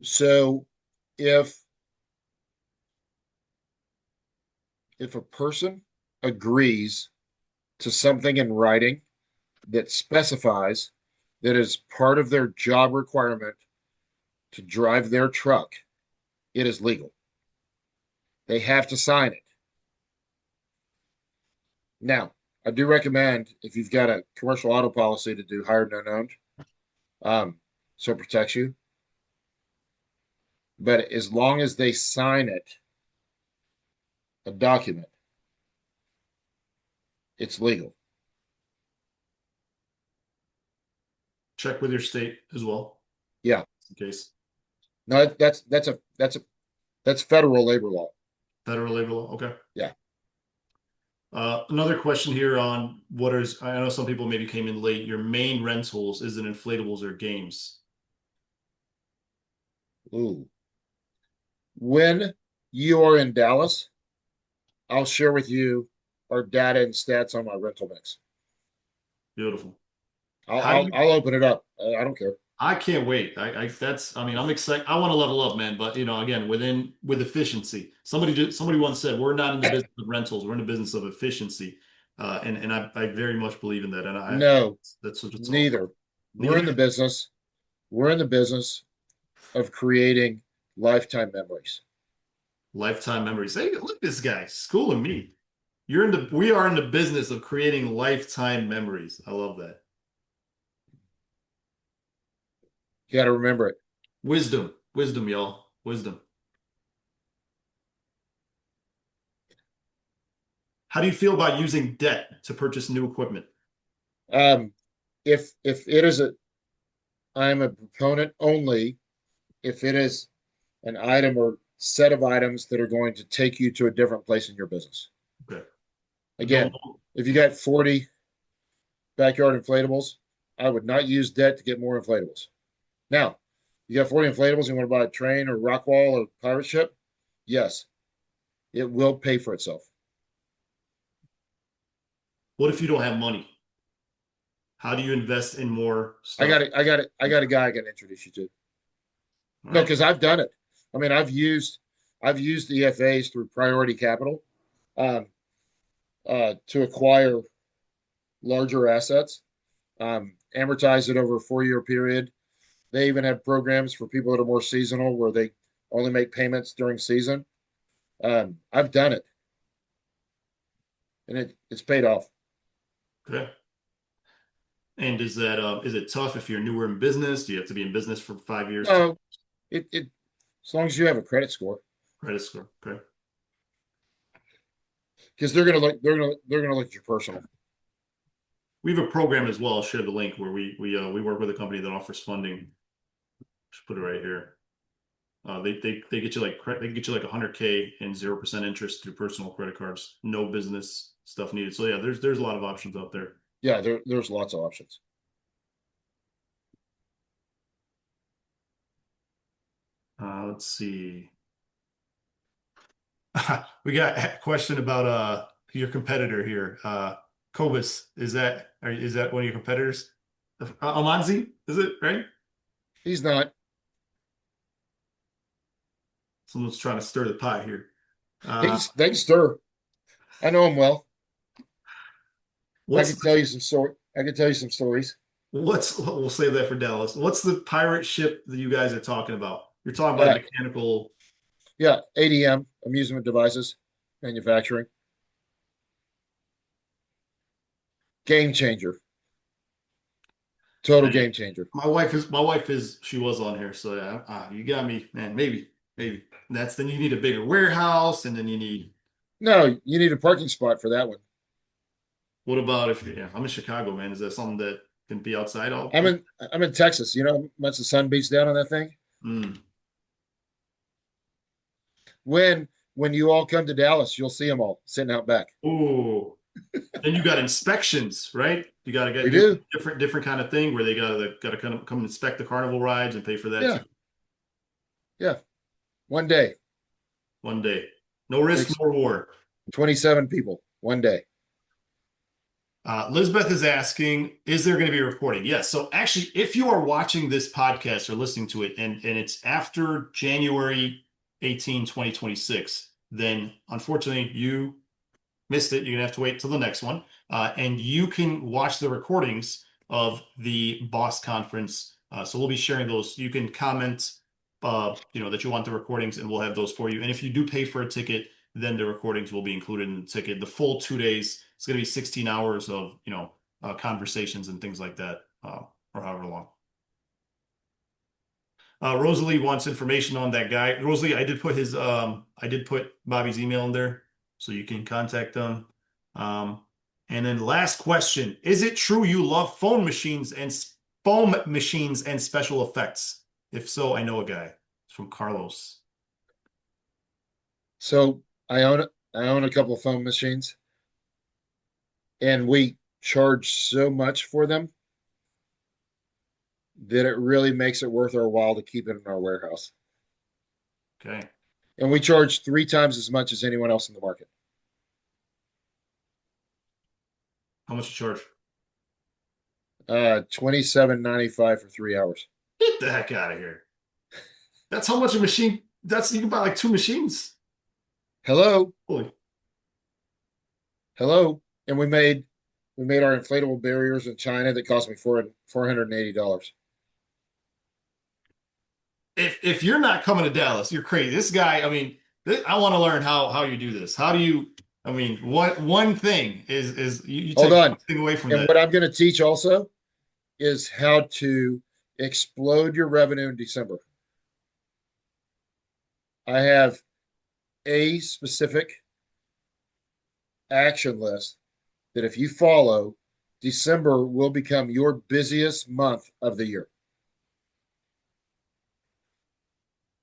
So if a person agrees to something in writing that specifies that is part of their job requirement to drive their truck, it is legal. They have to sign it. Now, I do recommend if you've got a commercial auto policy to do hired and unowned, so it protects you. But as long as they sign it, a document, it's legal. check with your state as well, Yeah. in case. No, that's federal labor law. Federal labor law. Okay. Yeah. Another question here on I know some people maybe came in late. Your main rentals, is it inflatables or games? Ooh. When you are in Dallas, I'll share with you our data and stats on my rental mix. Beautiful. I'll How do I'll, you I'll open it up. I don't care. I can't wait. I mean, I'm excited. I want to level up, man. But again, with efficiency. Somebody once said, we're not in the business of rentals. We're in the business of efficiency. And I very much believe in that. And No, that's what it's all neither. about. We're Neither in the business. We're in the business of creating lifetime memories. lifetime memories. Hey, look at this guy schooling me. We are in the business of creating lifetime memories. I love that. You got to remember it. Wisdom, y'all. Wisdom. How do you feel about using debt to purchase new equipment? Um, if it is I'm a proponent only if it is an item or set of items that are going to take you to a different place in your business. Okay. No, Again, if you got 40 backyard inflatables, I would not use debt to get more inflatables. Now, you got 40 inflatables, you want to buy a train or rock wall or pirate ship? Yes, it will pay for itself. what if you don't have money? How do you invest in more I stuff? got it. I got a guy I can introduce you to. All No, right. because I've done it. I mean, I've used EFAs through Priority Capital um, to acquire larger assets, amortize it over a 4 year period. They even have programs for people that are more seasonal where they only make payments during season. I've done it, and it's paid off. Okay. And is it tough if you're newer in business? Do you have to be in business for 5 years to No, it as long as you have a credit score, credit score? Okay. because they're gonna look at your personal. We have a program as well. I'll share the link where we work with a company that offers funding. Just put it right here. They get you they get you like 100K and 0% interest through personal credit cards. No business stuff needed. So yeah, there's a lot of options out there. Yeah, there's lots of options. Let's see. We got a question about your competitor here. Cobus, is that one of your competitors? Almanzi, is it right? He's not. Someone's trying to stir the pot here. Uh, They can stir. I know him well. I what's can tell you some story. I can tell you some stories. we'll save that for Dallas. What's the pirate ship that you guys are talking about? You're talking about Uh, a mechanical. yeah, ADM, amusement devices manufacturing, game changer, total game changer. My wife is she was on here, so yeah. You got me, man. Maybe. That's then you need a bigger warehouse, and then you need. No, you need a parking spot for that one. What about if yeah, I'm in Chicago, man? Is that something that can be outside all? I'm in Texas. You know how much the sun beats down on that thing? Mm. When you all come to Dallas, you'll see them all sitting out back. Oh, and you got inspections, right? You got to We get do do. different kind of thing where they got to come inspect the carnival rides and pay for that too. Yeah. Yeah. One day. 1 day, no risk, Takes no reward. 27 people one day. Lisbeth is asking, is there going to be a recording? Yes. So actually, if you are watching this podcast or listening to it and it's after January 18, 2026, then unfortunately you missed it. You're going to have to wait till the next one. And you can watch the recordings of the boss conference. So we'll be sharing those. You can comment, that you want the recordings and we'll have those for you. And if you do pay for a ticket, then the recordings will be included in the ticket. The full 2 days, it's going to be 16 hours of, conversations and things like that, or however long. Rosalie wants information on that guy. Rosalie, I did put Bobby's email in there so you can contact them. And then last question, is it true you love foam machines and special effects? If so, I know a guy. It's from Carlos. So I own a couple of foam machines, and we charge so much for them that it really makes it worth our while to keep it in our warehouse. Okay. And we charge 3 times as much as anyone else in the market. How much you charge? 27.95 for 3 hours. Get the heck out of here. That's how much a machine, you can buy like 2 machines. Hello, Holy. hello. And we made our inflatable barriers in China that cost me $480. If you're not coming to Dallas, you're crazy. This guy, I mean, I want to learn how you do this. How do you? I mean, what one thing is you Hold take on. one thing away from And that. what I'm going to teach also is how to explode your revenue in December. I have a specific action list that if you follow, December will become your busiest month of the year.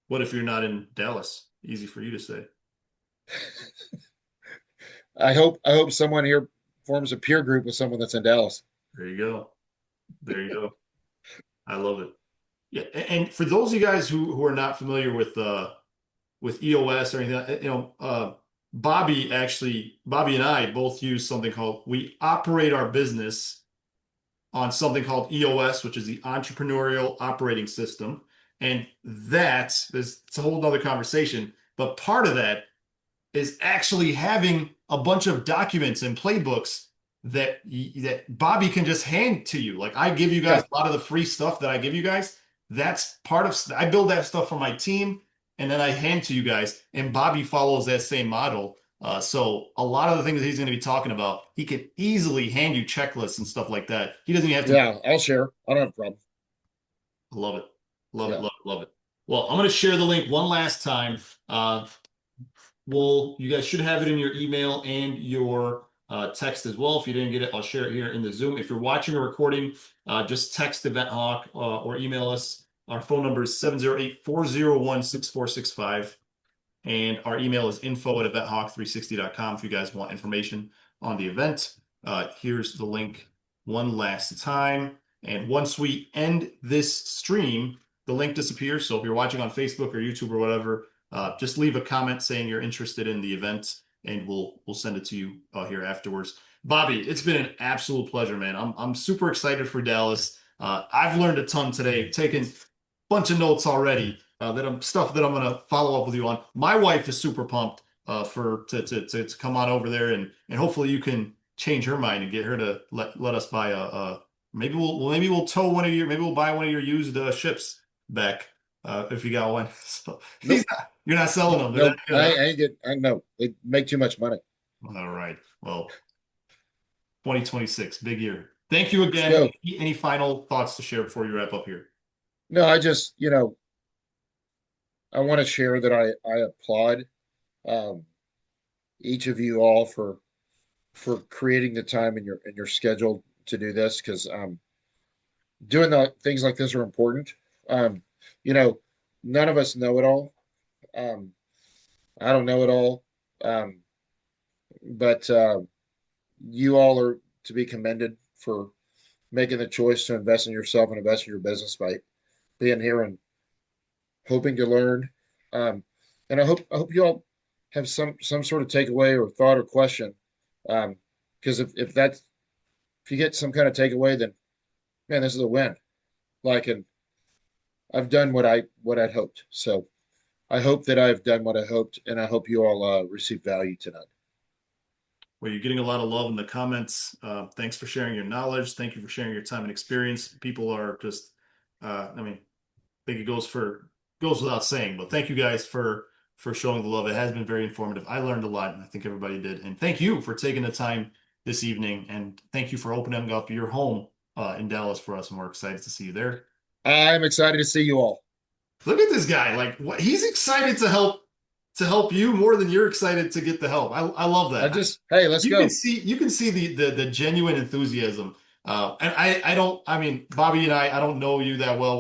What if you're not in Dallas? Easy for you to say. I hope someone here forms a peer group with someone that's in Dallas. There you go. There you go. I love it. Yeah, and for those of you guys who are not familiar with EOS or anything, Bobby and I both use something called we operate our business on something called EOS, which is the Entrepreneurial Operating System. And it's a whole other conversation. But part of that is actually having a bunch of documents and playbooks that Bobby can just hand to you. Like I give you guys Yeah. a lot of the free stuff that I give you guys. That's part of I build that stuff for my team and then I hand to you guys. And Bobby follows that same model. So a lot of the things that he's going to be talking about, he can easily hand you checklists and stuff like that. He doesn't even have to. Yeah, I'll share. I don't have a problem. Love it. Love it. Yeah. Love it. Love it. Well, I'm going to share the link one last time. You guys should have it in your email and your text as well. If you didn't get it, I'll share it here in the Zoom. If you're watching a recording, just text Event Hawk or email us. Our phone number is 708-401-6465. And our email is info@eventhawk360.com if you guys want information on the event. Here's the link one last time. And once we end this stream, the link disappears. So if you're watching on Facebook or YouTube or whatever, just leave a comment saying you're interested in the event and we'll send it to you here afterwards. Bobby, it's been an absolute pleasure, man. I'm super excited for Dallas. I've learned a ton today, taken a bunch of notes already stuff that I'm gonna follow up with you on. My wife is super pumped to come on over there and hopefully you can change her mind and get her to let us buy maybe we'll tow maybe we'll buy one of your used ships back if you got one. So Nope. You're not selling them. They're Nope. that good, huh? I know. They make too much money. All right. Well, 2026, big year. Thank you Let's again. go. Any final thoughts to share before you wrap up here? No, I just, I want to share that I applaud um, each of you all for creating the time in your schedule to do this because doing the things like this are important. Um, you know, none of us know it all. Um, I don't know it all, um, but you all are to be commended for making the choice to invest in yourself and invest in your business by being here and hoping to learn. Um, and I hope you all have some sort of takeaway or thought or question. Because if you get some kind of takeaway, then man, this is a win. Like, and I've done what I'd hoped. So I hope that I've done what I hoped, and I hope you all receive value tonight. Well, you're getting a lot of love in the comments. Thanks for sharing your knowledge. Thank you for sharing your time and experience. People are just, I mean, I think it goes without saying, but thank you guys for showing the love. It has been very informative. I learned a lot, and I think everybody did. And thank you for taking the time this evening, and thank you for opening up your home in Dallas for us. And we're excited to see you there. I'm excited to see you all. Look at this guy. Like what he's excited to help you more than you're excited to get the help. I love that. Hey, let's go. You can see the genuine enthusiasm. And I don't I mean Bobby and I don't know you that well.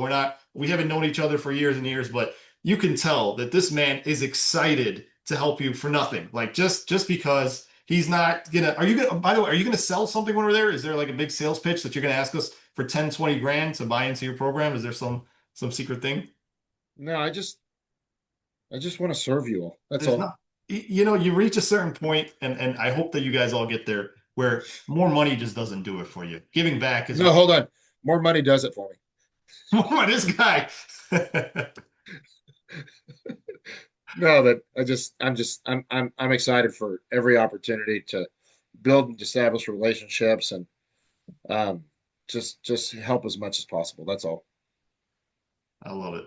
We haven't known each other for years and years, but you can tell that this man is excited to help you for nothing. Like just because he's not gonna are you gonna by the way, are you gonna sell something when we're there? Is there like a big sales pitch that you're gonna ask us for 10, 20 grand to buy into your program? Is there some secret thing? No, I just want to serve you all. That's There's all. not, you know, you reach a certain point, and I hope that you guys all get there where more money just doesn't do it for you. Giving back is No, what hold on. More money does it for me. more this guy. No, that I'm excited for every opportunity to build and establish relationships and um, just help as much as possible. That's all. I love it.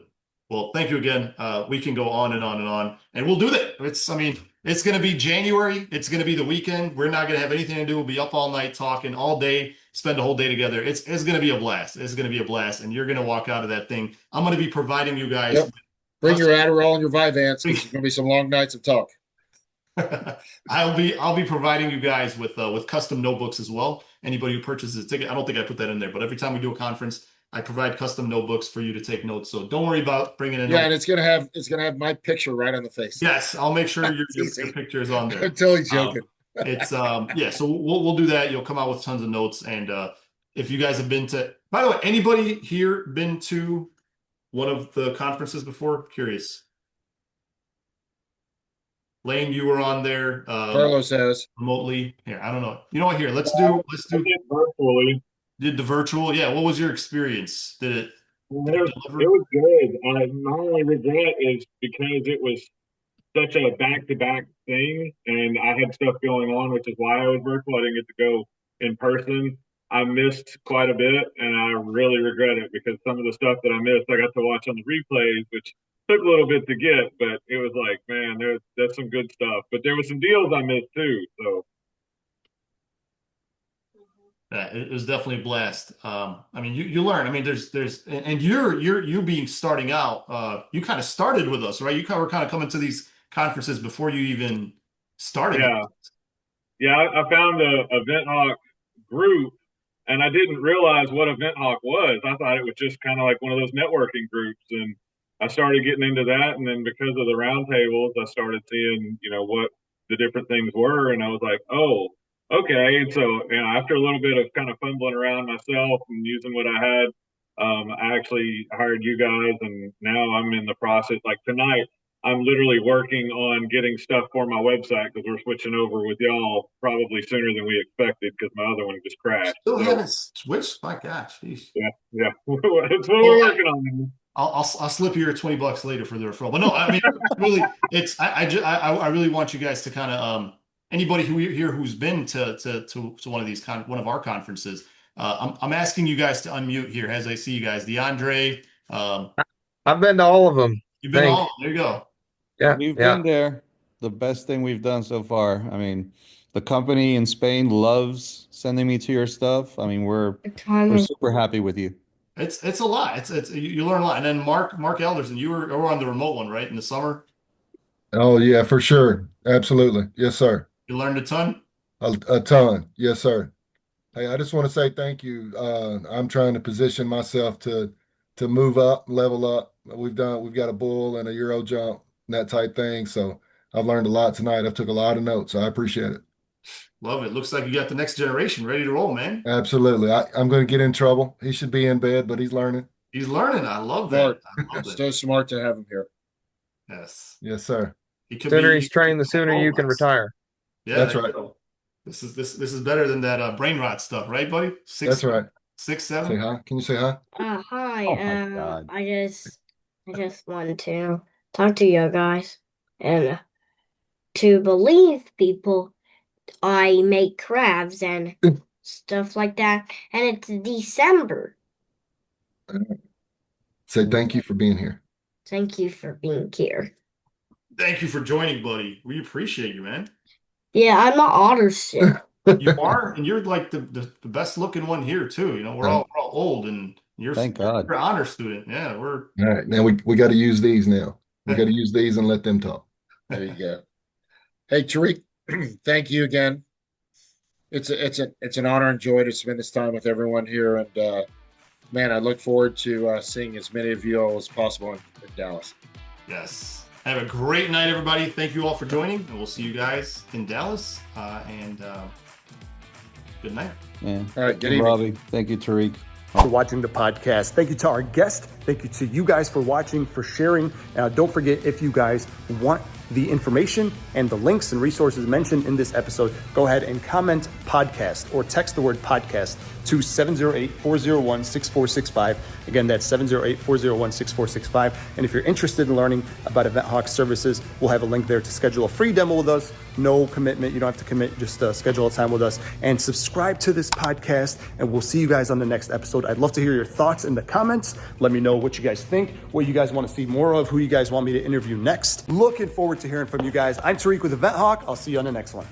Well, thank you again. We can go on and on and on, and we'll do that. I mean, it's going to be January. It's going to be the weekend. We're not going to have anything to do. We'll be up all night talking all day, spend a whole day together. It's going to be a blast. It's going to be a blast, and you're going to walk out of that thing. I'm going to be providing you guys Yep. with Bring your custom. Adderall and your Vyvanse because there's going to be some long nights of talk. I'll be providing you guys with custom notebooks as well. Anybody who purchases a ticket, I don't think I put that in there, but every time we do a conference, I provide custom notebooks for you to take notes. So don't worry about bringing a Yeah, note. and it's gonna have my picture right on the face. Yes, I'll make sure It's your easy. picture is on I'm there. totally Um, joking. it's yeah, so we'll do that. You'll come out with tons of notes, and if you guys have been to, by the way, anybody here been to one of the conferences before? Curious. Lane, you were on there Carlos says, remotely. Here, I don't know. You know what? Here, let's I do did virtually. did the virtual. Yeah, what was your experience? And Did it it deliver? was good. My only regret is because it was such a back-to-back thing, and I had stuff going on, which is why I was virtual. I didn't get to go in person. I missed quite a bit, and I really regret it because some of the stuff that I missed, I got to watch on the replays, which took a little bit to get, but it was like, man, that's some good stuff. But there were some deals I missed too. So Yeah, it was definitely a blast. I mean, you learn. I mean, and you being starting out. You kind of started with us, right? You kind of were kind of coming to these conferences before you even started. yeah, yeah, I found a Event Hawk group, and I didn't realize what Event Hawk was. I thought it was just kind of like one of those networking groups, and I started getting into that. And then because of the roundtables, I started seeing, what the different things were, and I was like, oh, okay. And so, after a little bit of kind of fumbling around myself and using what I had, I actually hired you guys, and now I'm in the process. Like tonight, I'm literally working on getting stuff for my website because we're switching over with y'all probably sooner than we expected because my other one just crashed. Still So haven't switched. My gosh, jeez. yeah, yeah, that's what Well, we're working on. I'll slip you your $20 later for the referral. But no, I mean, really, it's I really want you guys to kind of anybody here who's been to one of these one of our conferences. I'm asking you guys to unmute here as I see you guys. DeAndre, um, I've been to all of them. you've been Think. all there. You go. Yeah, We've yeah. been there. The best thing we've done so far. I mean, the company in Spain loves sending me to your stuff. I mean, we're super happy with you. It's a lot. It's you learn a lot. And then Mark Elderson, you were on the remote one, right? In the summer, Oh yeah, for sure. Absolutely. Yes, sir. you learned a ton. A ton. Yes, sir. Hey, I just want to say thank you. I'm trying to position myself to move up, level up. We've got a bull and a Euro jump, and that type thing. So I've learned a lot tonight. I've took a lot of notes. I appreciate it. Love it. Looks like you got the next generation ready to roll, man. Absolutely. I'm going to get in trouble. He should be in bed, but he's learning. He's learning. I love that. Smart. I love it. So smart to have him here. Yes. Yes, sir. He could Sooner be he's trained, the sooner you can robots. retire. Yeah, That's there you right. go. This is better than that brain rot stuff, right, buddy? That's right. 6, Say 7. hi. Can you say hi? Hi. Oh my God. I just wanted to talk to you guys and to believe people. I make crabs and stuff like that, and it's December. Say thank you for being here. Thank you for being here. Thank you for joining, buddy. We appreciate you, man. Yeah, I'm not otter shit. You are, and you're like the best looking one here too. You know, we're all old, and Thank God. you're an honor student. Yeah, we're All right. Now we got to use these now. We got to use these and let them talk. There you go. Hey, Tariq, thank you again. It's an honor and joy to spend this time with everyone here, and man, I look forward to seeing as many of you all as possible in Dallas. Yes. Have a great night, everybody. Thank you all for joining, and we'll see you guys in Dallas. And good night. Yeah. All right, Thank good you, evening. Robbie. Thank you, Tariq. For watching the podcast. Thank you to our guest. Thank you to you guys for watching, for sharing. Don't forget, if you guys want the information and the links and resources mentioned in this episode, go ahead and comment podcast or text the word podcast to 708-401-6465. Again, that's 708-401-6465. And if you're interested in learning about EventHawk services, we'll have a link there to schedule a free demo with us. No commitment. You don't have to commit. Just schedule a time with us and subscribe to this podcast. And we'll see you guys on the next episode. I'd love to hear your thoughts in the comments. Let me know what you guys think, what you guys want to see more of, who you guys want me to interview next. Looking forward to hearing from you guys. I'm Tariq with EventHawk. I'll see you on the next one.